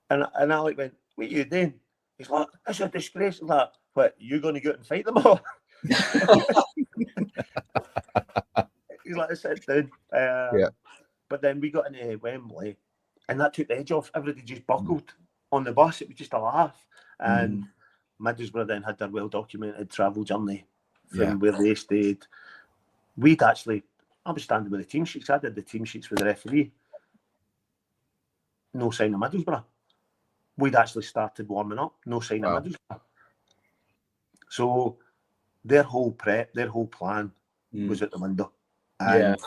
S3: And Alec went, "What are you doing?" He's like, "It's a disgrace." I'm like, "What? You going to go out and fight them all?" He's like, "Sit down." Yeah. But then we got into Wembley, and that took the edge off. Everybody just buckled on the bus. It was just a laugh. And Middlesbrough then had their well-documented travel journey from where they stayed. I was standing with the team sheets. I did the team sheets with the referee. No sign of Middlesbrough. We'd actually started warming up. No sign of Middlesbrough. So their whole plan was out the window. And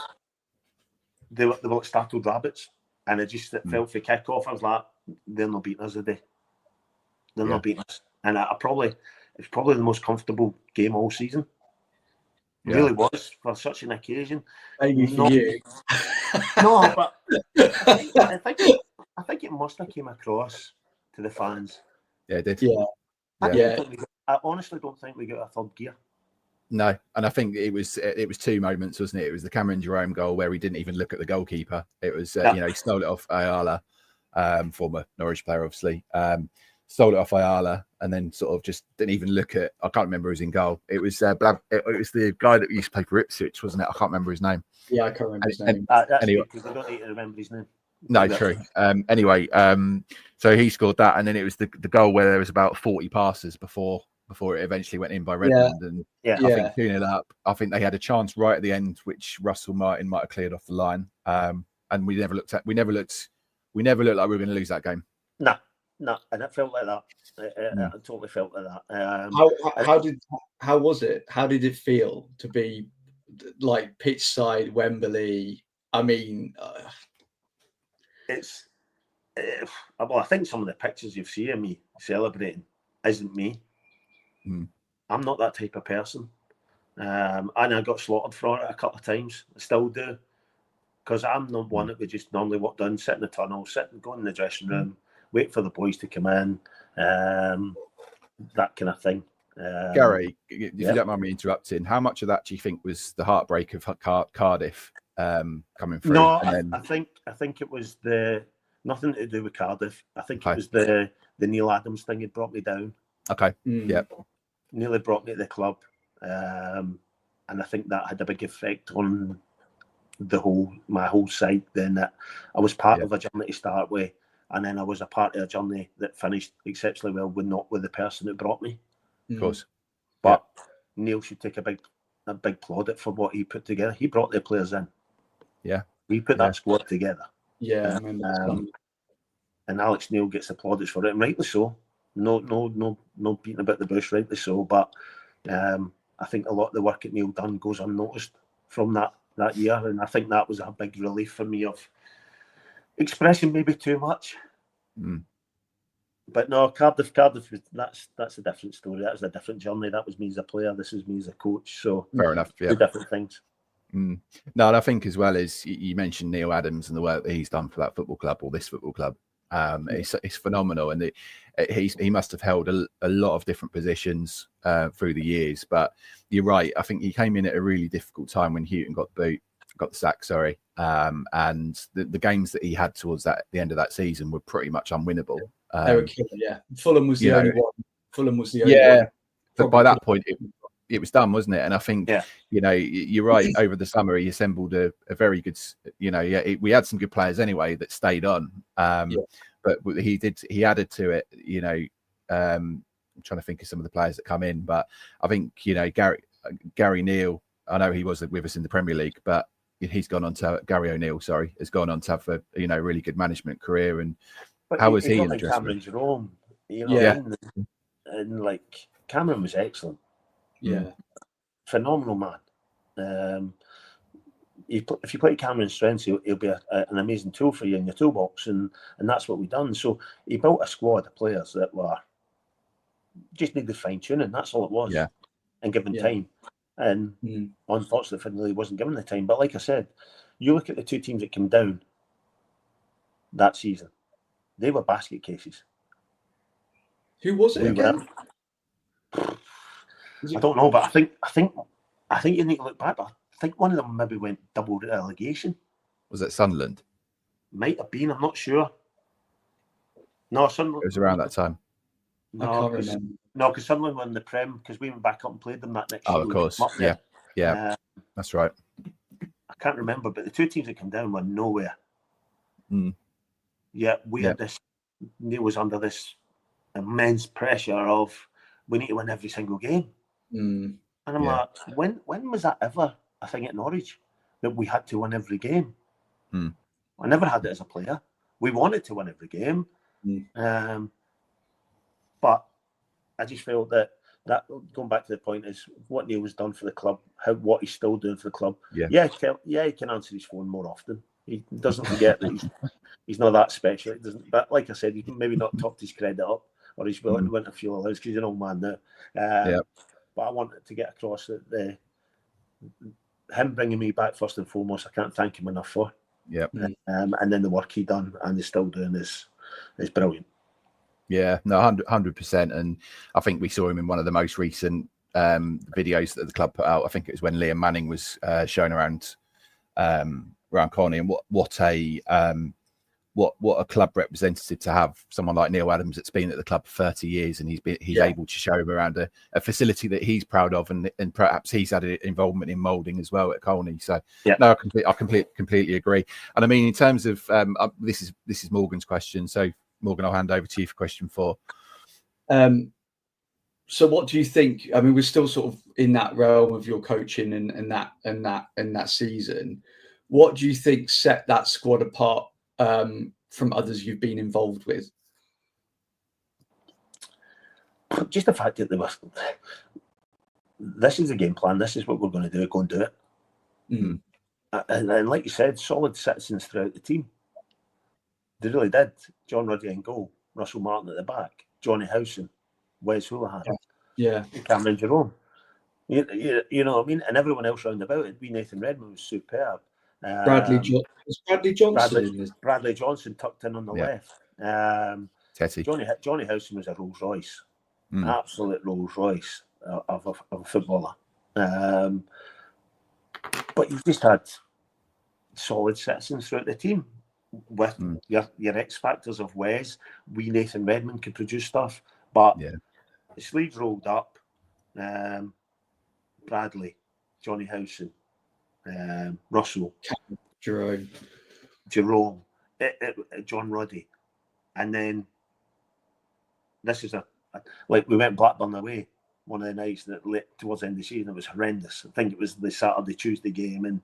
S3: they were like startled rabbits. And it felt for kick-off. I was like, they're not beating us today. They're not beating us. And it's probably the most comfortable game all season. It really was for such an occasion.
S4: Maybe for you.
S3: No, but I think it must have came across to the fans.
S1: Yeah, it did.
S3: Yeah. I honestly don't think we got a third gear.
S1: No, and I think it was two moments, wasn't it? It was the Cameron Jerome goal where he didn't even look at the goalkeeper. It was he stole it off Ayala, former Norwich player, obviously. Stole it off Ayala and then sort of just didn't even look at. I can't remember who was in goal. It was it was the guy that used to play for Ipswich, wasn't it? I can't remember his name.
S4: Yeah, I can't remember his name.
S3: Anyway, because I don't need to remember his name.
S1: No, true. Anyway, so he scored that, and then it was the goal where there was about 40 passes before it eventually went in by Redmond, and I think 2-0 up. I think they had a chance right at the end, which Russell Martin might have cleared off the line, and we never looked like we were going to lose that game.
S3: No, and it felt like that. It totally felt like that.
S4: How was it? How did it feel to be like pitch side Wembley? I mean,
S3: I think some of the pictures you've seen of me celebrating isn't me. I'm not that type of person, and I got slaughtered for it a couple of times. I still do, because I'm not one that would just normally walk down, sit in the tunnel, go in the dressing room, wait for the boys to come in, that kind of thing.
S1: Gary, if you don't mind me interrupting, how much of that do you think was the heartbreak of Cardiff coming through?
S3: No, I think it was nothing to do with Cardiff. I think it was the Neil Adams thing had brought me down.
S1: Okay. Yep.
S3: Nearly brought me to the club, and I think that had a big effect on my whole side. Then that I was part of a journey to start with, and then I was a part of a journey that finished exceptionally well, not with the person who brought me.
S1: Of course.
S3: But Neil should take a big plaudit for what he put together. He brought the players in. Yeah. He put that squad together.
S4: Yeah, I remember.
S3: And Alex Neil gets the plaudits for it, and rightly so. No beating about the bush, rightly so. But I think a lot of the work that Neil done goes unnoticed from that year, and I think that was a big relief for me of expressing maybe too much. But no, Cardiff. That's a different story. That was a different journey. That was me as a player. This is me as a coach. So
S1: fair enough. Yeah,
S3: two different things.
S1: No, and I think as well as you mentioned Neil Adams and the work that he's done for that football club or this football club. It's phenomenal, and he must have held a lot of different positions through the years. But you're right. I think he came in at a really difficult time when Houghton got the sack. Sorry, and the games that he had towards the end of that season were pretty much unwinnable.
S4: They were killer, yeah. Fulham was the only one. Fulham was the only one.
S1: But by that point, it was done, wasn't it? And I think, you're right. Over the summer, he assembled a very good, we had some good players anyway that stayed on. But he added to it, I'm trying to think of some of the players that come in. But I think, Gary Neal, I know he was with us in the Premier League, but he's gone on to, Gary O'Neill, has gone on to have a, really good management career. And
S3: but
S1: how was he in the
S3: dressing room? Jerome, and like Cameron was excellent.
S4: Yeah,
S3: phenomenal man. If you play Cameron's strengths, he'll be an amazing tool for you in your toolbox, and that's what we've done. So he built a squad of players that were just needed fine tuning. That's all it was.
S1: Yeah,
S3: and given time. And unfortunately, Finley wasn't given the time. But like I said, you look at the two teams that came down that season; they were basket cases.
S4: Who was it again?
S3: I don't know, but I think you need to look back. But I think one of them maybe went double relegation.
S1: Was it Sunderland?
S3: Might have been. I'm not sure. No, Sunderland.
S1: It was around that time.
S3: No, I can't remember. No, because Sunderland won the Prem because we went back up and played them that next year.
S1: Oh, of course. Yeah. That's right.
S3: I can't remember, but the two teams that came down were nowhere. Yeah, had this. Neil was under this immense pressure of we need to win every single game. And I'm like, when was that ever a thing at Norwich that we had to win every game? I never had it as a player. We wanted to win every game, but I just felt that going back to the point is what Neil has done for the club, what he's still doing for the club. He can answer his phone more often. He doesn't forget that he's not that special. It doesn't, but like I said, he's maybe not topped his credit up, or he's willing to feel allowed because he's an old man now. But I wanted to get across that him bringing me back first and foremost, I can't thank him enough for. And then the work he done and is still doing is brilliant.
S1: Yeah, no, 100%. And I think we saw him in one of the most recent videos that the club put out. I think it was when Liam Manning was shown around Coney, and what a club representative to have someone like Neil Adams that's been at the club for 30 years, and he's able to show him around a facility that he's proud of, and perhaps he's had an involvement in moulding as well at Colney. So no, I completely agree. And I mean, in terms of this is Morgan's question. So Morgan, I'll hand over to you for question 4.
S4: So what do you think? I mean, we're still sort of in that realm of your coaching and that season. What do you think set that squad apart from others you've been involved with?
S3: Just the fact that this is the game plan. This is what we're going to do. Go and do it. And like you said, solid citizens throughout the team. They really did. John Ruddy in goal, Russell Martin at the back, Johnny Howson, Wes Houlihan, Cameron Jerome. You know what I mean? And everyone else round about it. Nathan Redmond was superb.
S4: Bradley Johnson.
S3: Bradley Johnson tucked in on the left. Johnny Howson was a Rolls Royce, absolute Rolls Royce of a footballer. But you just had solid citizens throughout the team with your X factors of Wes. Nathan Redmond could produce stuff, but the sleeves rolled up. Bradley, Johnny Howson, Russell,
S4: Jerome,
S3: John Ruddy, and then this is like we went Blackburn away one of the nights that towards the end of the season. It was horrendous. I think it was the Tuesday game, and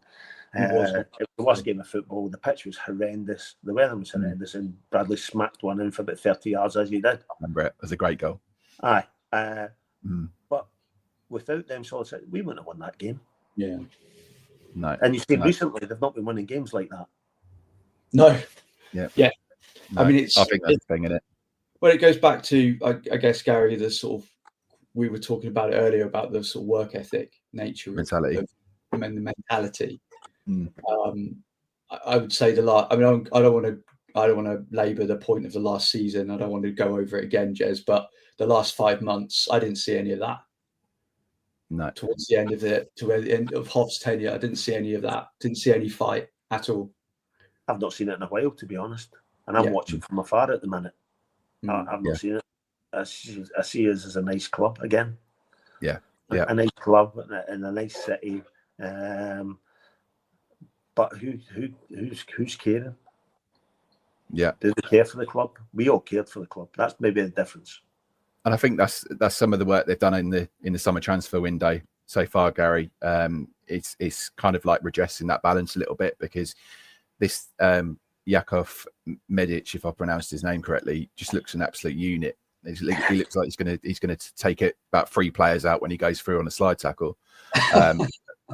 S3: it was the worst game of football. The pitch was horrendous. The weather was horrendous, and Bradley smacked one in for about 30 yards as he did.
S1: I remember it. It was a great goal.
S3: Aye, but without them solid, we wouldn't have won that game.
S4: Yeah.
S3: No. And you've seen recently they've not been winning games like that.
S4: No.
S1: Yeah.
S4: No, I mean,
S1: I think that's the thing in it.
S4: Well, it goes back to, I guess, Gary, the sort of, we were talking about it earlier about the sort of work ethic nature
S1: mentality
S4: and the mentality. I would say the last. I mean, I don't want to labour the point of the last season. I don't want to go over it again, Jez. But the last 5 months, I didn't see any of that.
S1: No.
S4: Towards the end of the end of Hoff's tenure, I didn't see any of that. Didn't see any fight at all.
S3: I've not seen it in a while, to be honest. And I'm watching from afar at the minute. I've not seen it. I see us as a nice club again.
S1: Yeah.
S3: A nice club and a nice city. But who's caring?
S1: Yeah.
S3: Do they care for the club? We all cared for the club. That's maybe the difference. And
S1: I think that's some of the work they've done in the summer transfer window so far, Gary. It's kind of like redressing that balance a little bit, because this Jakov Medic, if I pronounced his name correctly, just looks an absolute unit. He looks like he's gonna take it about 3 players out when he goes through on a slide tackle. I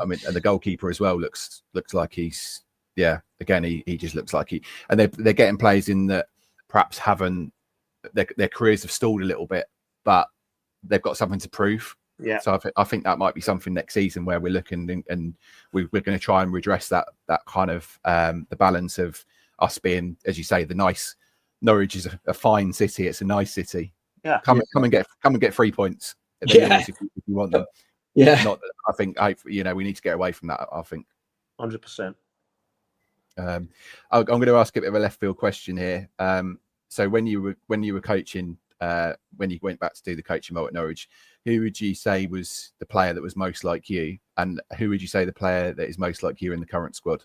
S1: mean, and the goalkeeper as well looks like he's again he just looks like and they're getting players in that perhaps haven't their careers have stalled a little bit, but they've got something to prove.
S3: Yeah.
S1: So I think that might be something next season where we're looking and we're going to try and redress that kind of the balance of us being, as you say, the nice. Norwich is a fine city. It's a nice city.
S3: Yeah.
S1: Come and get 3 points if you want them.
S4: Yeah.
S1: Not. I think we need to get away from that. I think
S3: 100%.
S1: I'm going to ask a bit of a left field question here. So when you were coaching, when you went back to do the coaching role at Norwich, who would you say was the player that was most like you, and who would you say the player that is most like you in the current squad?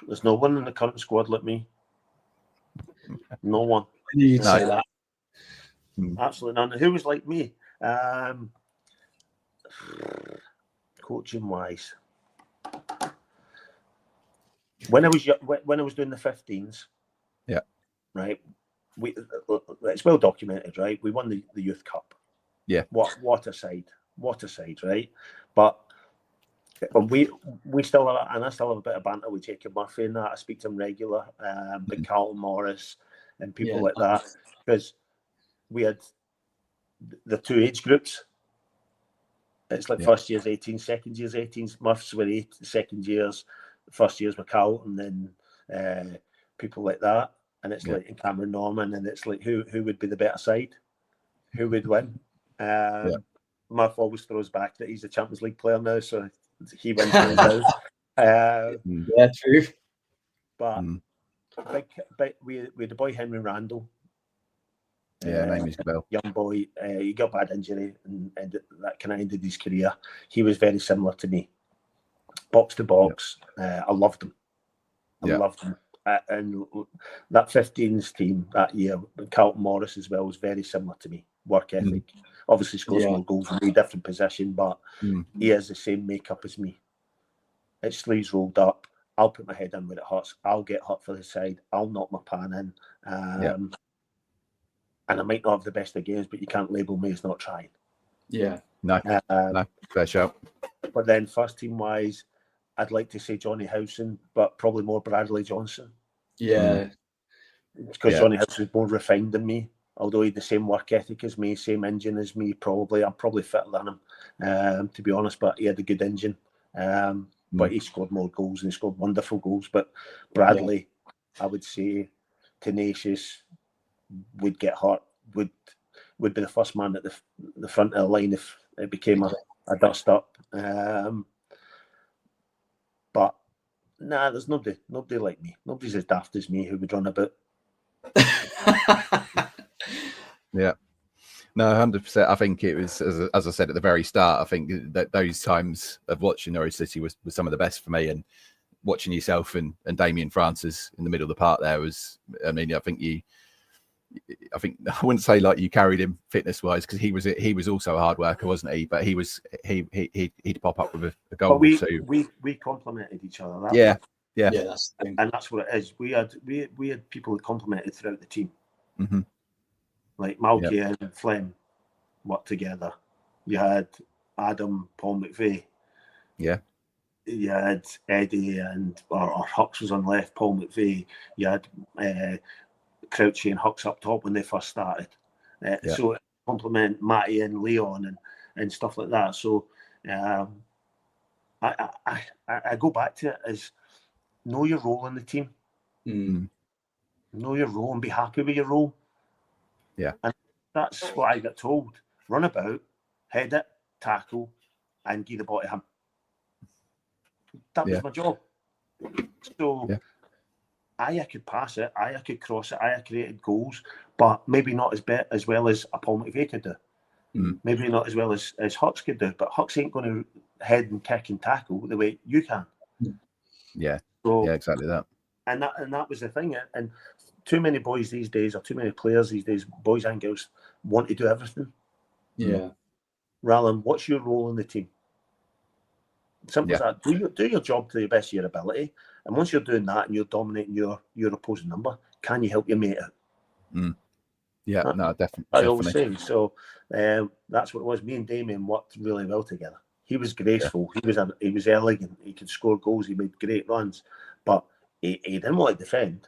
S3: There's no one in the current squad like me. No one.
S4: You'd say that.
S3: Absolutely none. Who was like me? Coaching wise, when I was doing the 15s, right. It's well documented, right? We won the Youth Cup.
S1: Yeah.
S3: What a side, right? But we still have, and I still have a bit of banter with Jacob Murphy and that. I speak to him regular, but Carlton Morris and people like that, because we had the 2 age groups. It's like first year's 18, second year's 18s. Murphs were 8, second years, first years were Carlton, and then people like that. And it's like in Cameron Norman, and it's like who would be the better side? Who would win? Murph always throws back that he's a Champions League player now, so he wins hands down.
S4: Yeah, true.
S3: But we had the boy Henry Randall.
S1: Name is Bell.
S3: Young boy, he got bad injury, and that kind of ended his career. He was very similar to me, box to box. I loved him. Loved him. And that 15s team that year, Carlton Morris as well, was very similar to me. Work ethic. Obviously scores more goals in a different position, but he has the same makeup as me. It's sleeves rolled up. I'll put my head in where it hurts. I'll get hurt for the side. I'll knock my pan in. And I might not have the best of games, but you can't label me as not trying.
S1: Yeah. No, fair shout.
S3: But then first team wise, I'd like to say Johnny Howson, but probably more Bradley Johnson.
S4: Yeah.
S3: Because Johnny Howson is more refined than me. Although he had the same work ethic as me, same engine as me, probably. I'm probably fitter than him, to be honest, but he had a good engine. But he scored more goals, and he scored wonderful goals. But Bradley, I would say, tenacious, would get hurt, would be the first man at the front of the line if it became a dust up. But there's nobody like me. Nobody's as daft as me who would run about.
S1: Yeah. No, 100%. I think it was, as I said at the very start, I think that those times of watching Norwich City was some of the best for me. And watching yourself and Damien Francis in the middle of the park there was, I mean, I wouldn't say like you carried him fitness wise, because he was also a hard worker, wasn't he? But he'd pop up with a goal.
S3: But we complemented each other.
S4: That's the thing.
S3: And that's what it is. We had people who complemented throughout the team.
S1: Mm-hmm.
S3: Like Malky and Flem worked together. You had Adam, Paul McVeigh.
S1: Yeah.
S3: You had Eddie or Hux was on left, Paul McVeigh. You had Crouchy and Hux up top when they first started. So complement Matty and Leon and stuff like that. So I go back to it as know your role in the team. Know your role and be happy with your role.
S1: Yeah.
S3: And that's what I got told. Run about, head it, tackle, and give the ball to him. That was my job. So I could pass it, I could cross it, I created goals, but maybe not as well as a Paul McVeigh could do. Maybe not as well as Hucks could do. But Hucks ain't going to head and kick and tackle the way you can.
S1: Yeah.
S3: So,
S1: yeah, exactly that.
S3: And that was the thing. And too many boys these days, or too many players these days, boys and girls, want to do everything.
S4: Yeah.
S3: Rather than what's your role in the team? Simple as that. Do your job to the best of your ability. And once you're doing that and you're dominating your opposing number, can you help your mate out?
S1: Yeah, no, definitely.
S3: I always say. So that's what it was. Me and Damien worked really well together. He was graceful. Yeah. He was elegant. He could score goals. He made great runs. But he didn't want to defend.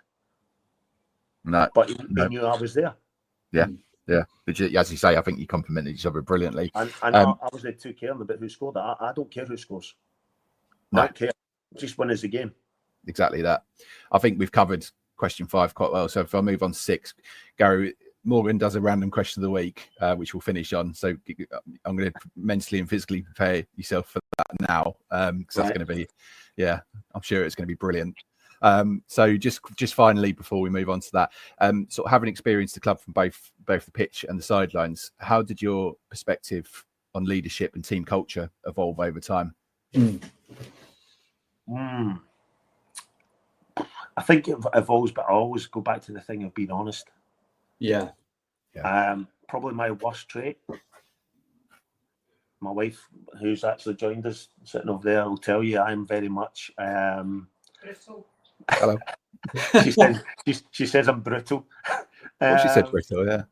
S1: No.
S3: But he knew I was there.
S1: Yeah. Yeah. But as you say, I think you complemented each other brilliantly.
S3: And I was there too caring about who scored. I don't care who scores.
S1: No.
S3: I don't care. Just win is the game. Exactly
S1: that. I think we've covered question 5 quite well. So if I move on to 6, Gary, Morgan does a random question of the week, which we'll finish on. So I'm going to mentally and physically prepare yourself for that now, because that's going to be, I'm sure it's going to be brilliant. So just finally, before we move on to that, sort of having experienced the club from both the pitch and the sidelines, how did your perspective on leadership and team culture evolve over time?
S3: I think it evolves, but I always go back to the thing of being honest.
S4: Yeah.
S3: Probably my worst trait. My wife, who's actually joined us, sitting over there, will tell you I'm very much.
S1: Hello.
S3: she says I'm brutal.
S1: She said brutal, yeah.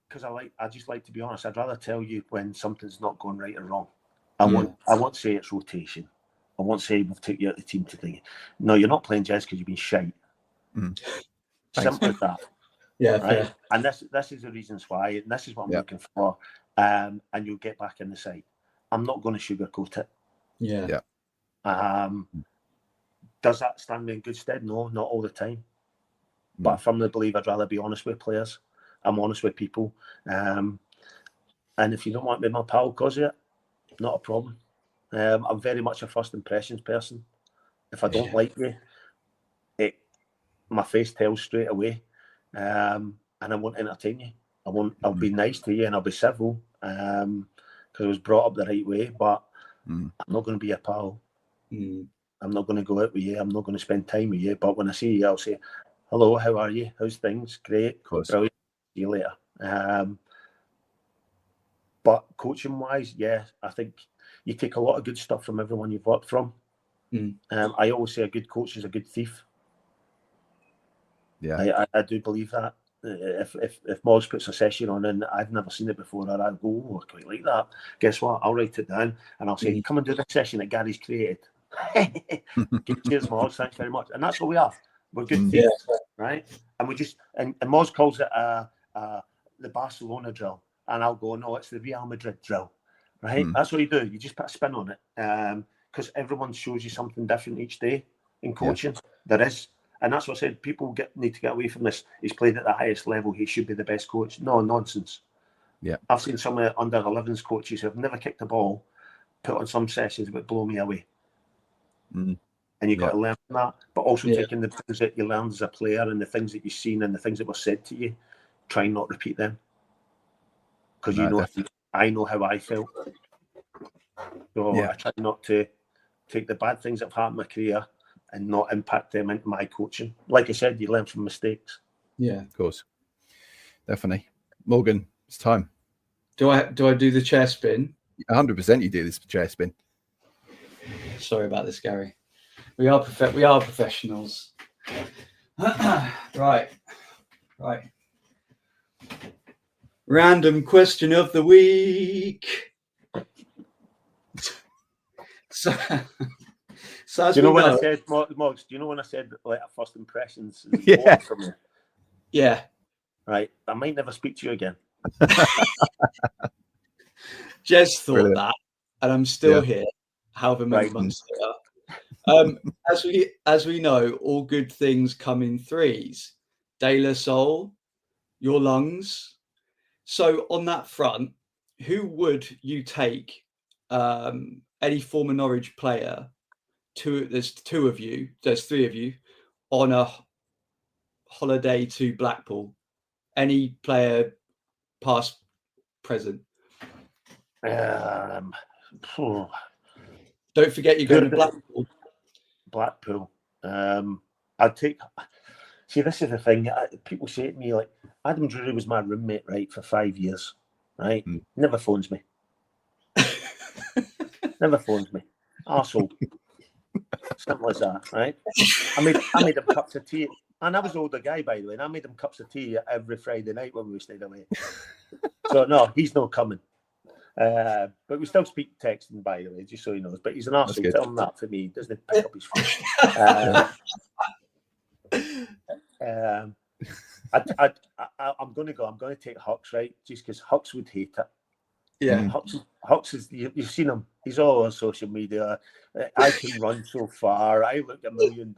S3: Because I just like to be honest. I'd rather tell you when something's not going right or wrong. I won't say it's rotation. I won't say we've took you out of the team today. No, you're not playing jazz because you've been shite. Simple as that.
S4: Yeah,
S3: right.
S4: Fair.
S3: And this is the reasons why, and this is what I'm looking for. And you'll get back in the side. I'm not going to sugarcoat it.
S4: Yeah.
S3: Does that stand me in good stead? No, not all the time. But I firmly believe I'd rather be honest with players. I'm honest with people. And if you don't want me my pal because of it, not a problem. I'm very much a first impressions person. If I don't like you, my face tells straight away. And I won't entertain you. I'll be nice to you and I'll be civil because I was brought up the right way, but I'm not going to be a pal. I'm not going to go out with you. I'm not going to spend time with you. But when I see you, I'll say, hello, how are you? How's things? Great. Brilliant. See you later. But coaching-wise, I think you take a lot of good stuff from everyone you've worked from. I always say a good coach is a good thief.
S1: Yeah,
S3: I do believe that. If Moz puts a session on and I've never seen it before, or I'll go, I quite like that. Guess what? I'll write it down and I'll say, come and do this session that Gary's created. Cheers, Moz. Thanks very much. And that's what we are. We're good thieves, right? And we just and Moz calls it the Barcelona drill, and I'll go, no, it's the Real Madrid drill, right? That's what you do. You just put a spin on it, because everyone shows you something different each day in coaching. There is. And that's what I said. People need to get away from this. He's played at the highest level. He should be the best coach. No, nonsense.
S1: Yeah.
S3: I've seen some under 11s coaches who have never kicked a ball put on some sessions that blow me away. And you've got to learn from that. But also taking the things that you learned as a player and the things that you've seen and the things that were said to you, try and not repeat them. Because I know how I felt. So I try not to take the bad things that have happened in my career and not impact them into my coaching. Like I said, you learn from mistakes.
S1: Yeah, of course. Definitely. Morgan, it's time.
S4: Do I do the chair spin?
S1: 100% you do this chair spin.
S4: Sorry about this, Gary. We are professionals. Right. Random question of the week. So
S3: do you know when I said, Moggs, do you know when I said like first impressions is important for me?
S4: Yeah.
S3: Right. I might never speak to you again.
S4: Jez thought that. and I'm still here, however many months later. As we know, all good things come in threes. De La Soul, your lungs. So on that front, who would you take? Any former Norwich player? There's two of you. There's three of you on a holiday to Blackpool. Any player, past, present.
S3: Don't
S4: forget you're going to Blackpool.
S3: Blackpool. I'd take. See, this is the thing. People say to me, like, Adam Drury was my roommate, right, for 5 years, right? Never phones me. Never phones me. Arsehole. Simple as that, right? I made him cups of tea. And I was an older guy, by the way, and I made him cups of tea every Friday night when we stayed away. So, no, he's not coming. But we still speak texting, by the way, just so he knows. But he's an arsehole. Tell him that for me. He doesn't pick up his phone. I'm going to go. I'm going to take Hux, right? Just because Hux would hate it.
S4: Yeah.
S3: Hux is, you've seen him. He's all on social media. I can run so far. I look $1 million.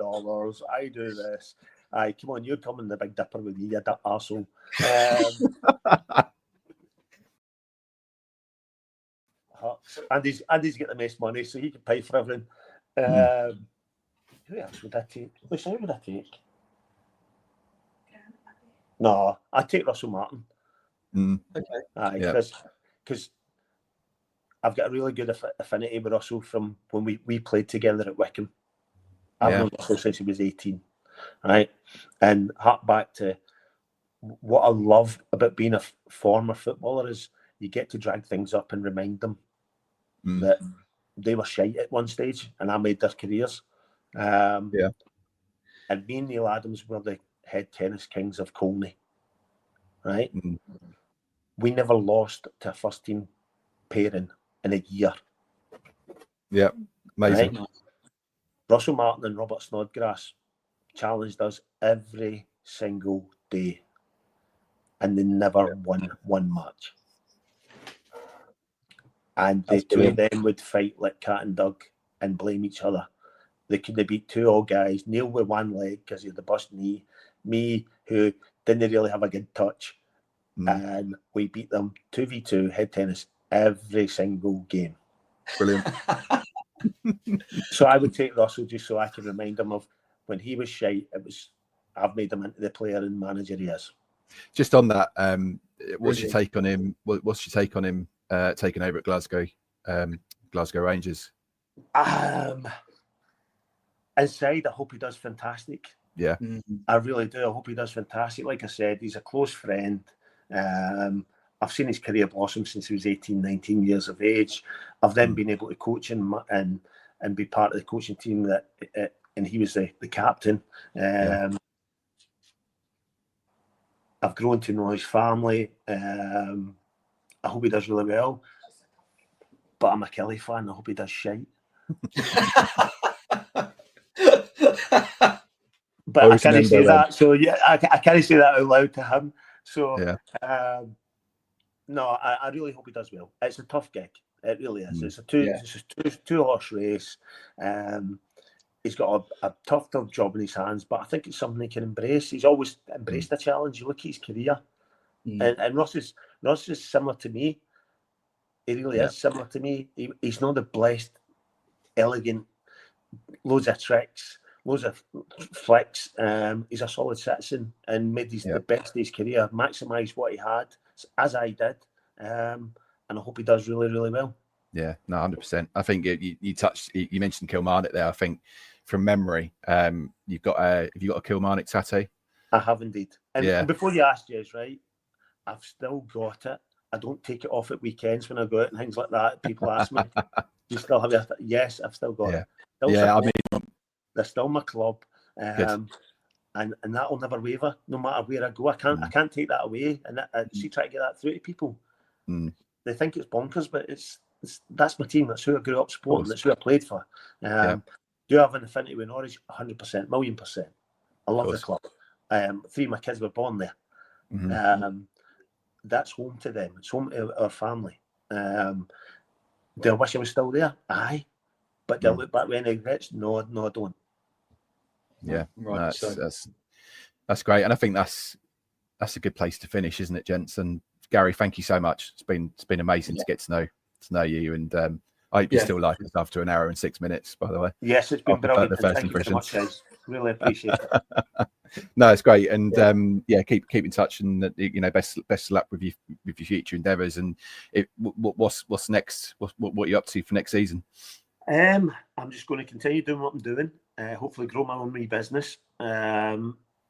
S3: I do this. Come on, you're coming the Big Dipper with me, you that arsehole. Hux. Andy's get the most money, so he can pay for everything. Who else would I take? Which one would I take? No, I'd take Russell Martin.
S4: Okay.
S3: Because I've got a really good affinity with Russell from when we played together at Wickham. I've known Russell since he was 18, right? And hark back to what I love about being a former footballer is you get to drag things up and remind them that they were shite at one stage and I made their careers. And me and Neil Adams were the head tennis kings of Colney, right? We never lost to a first team pairing in a year.
S1: Yeah, amazing.
S3: Right? Russell Martin and Robert Snodgrass challenged us every single day, and they never won one match. And the two of them would fight like cat and dog and blame each other. They could have beat two old guys, Neil with one leg because he had the bust knee, me who didn't really have a good touch, and we beat them 2v2 head tennis every single game.
S1: Brilliant.
S3: So I would take Russell just so I can remind him of when he was shite. I've made him into the player and manager he is.
S1: Just on that, what's your take on him? What's your take on him taking over at Glasgow Rangers?
S3: Inside, I hope he does fantastic.
S1: Yeah,
S3: I really do. I hope he does fantastic. Like I said, he's a close friend. I've seen his career blossom since he was 18, 19 years of age. I've then been able to coach him and be part of the coaching team and he was the captain. I've grown to know his family. I hope he does really well. But I'm a Kelly fan. I hope he does shite. But I can't say that. So yeah, I can't say that out loud to him. So no, I really hope he does well. It's a tough gig. It really is. It's a two horse race. He's got a tough job in his hands, but I think it's something he can embrace. He's always embraced the challenge. You look at his career, and Ross is similar to me. He really is similar to me. He's not the blessed, elegant, loads of tricks, loads of flicks. He's a solid citizen and made the best of his career, maximised what he had, as I did. And I hope he does really, really well.
S1: Yeah, no, 100%. I think you mentioned Kilmarnock there. I think from memory, have you got a Kilmarnock tattoo?
S3: I have indeed. And before you asked, Jez, right, I've still got it. I don't take it off at weekends when I go out and things like that. People ask me, "Do you still have it?" Yes, I've still got it. They're still my club, and that will never waver, no matter where I go. I can't take that away, and I try to get that through to people. They think it's bonkers, but that's my team. That's who I grew up supporting. That's who I played for. Do I have an affinity with Norwich? 100%, 1,000,000%. I love the club. 3 of my kids were born there. That's home to them. It's home to our family. Do I wish I was still there? Aye. But do I look back with any regrets? No, I don't.
S1: Yeah,
S4: right.
S1: That's great, and I think that's a good place to finish, isn't it, gents? And Gary, thank you so much. It's been amazing to get to know you, and I hope you still like us after an hour and 6 minutes. By the way,
S3: yes, it's been brilliant. Thank you so much, guys. Really appreciate it.
S1: No, it's great, and keep in touch, and best of luck with your future endeavours. And what's next? What are you up to for next season?
S3: I'm just going to continue doing what I'm doing. Hopefully, grow my own business.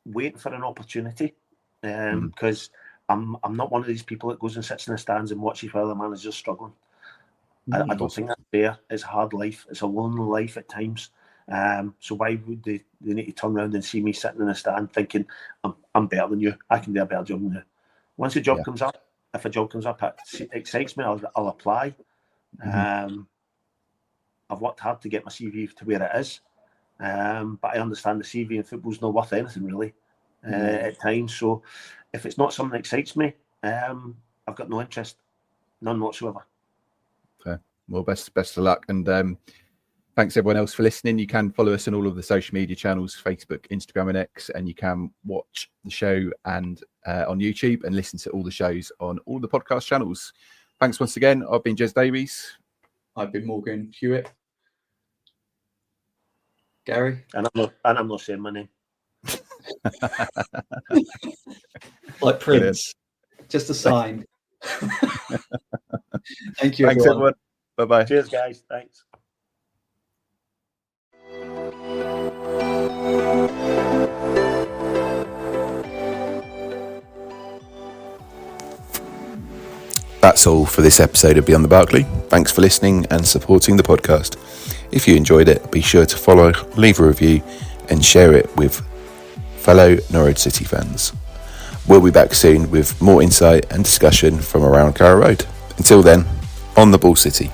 S3: Waiting for an opportunity, because I'm not one of these people that goes and sits in the stands and watches while the manager's struggling. I don't think that's fair. It's a hard life. It's a lonely life at times. So why would they need to turn around and see me sitting in a stand thinking I'm better than you? I can do a better job than you. Once a job comes up, if a job comes up, it excites me. I'll apply. I've worked hard to get my CV to where it is, but I understand the CV in football's not worth anything really at times. So if it's not something that excites me, I've got no interest, none whatsoever.
S1: Okay. Well, best of luck, and thanks everyone else for listening. You can follow us on all of the social media channels, Facebook, Instagram and X, and you can watch the show and on YouTube and listen to all the shows on all the podcast channels. Thanks once again. I've been Jez Davies.
S4: I've been Morgan Hewitt. Gary?
S3: And I'm not saying my name.
S4: Like Prince. Brilliant. Just a sign. Thank you,
S1: Thanks, everyone. Bye-bye.
S3: Cheers, guys. Thanks.
S1: That's all for this episode of Beyond the Barclay. Thanks for listening and supporting the podcast. If you enjoyed it, be sure to follow, leave a review, and share it with fellow Norwich City fans. We'll be back soon with more insight and discussion from around Carrow Road. Until then, on the ball, City.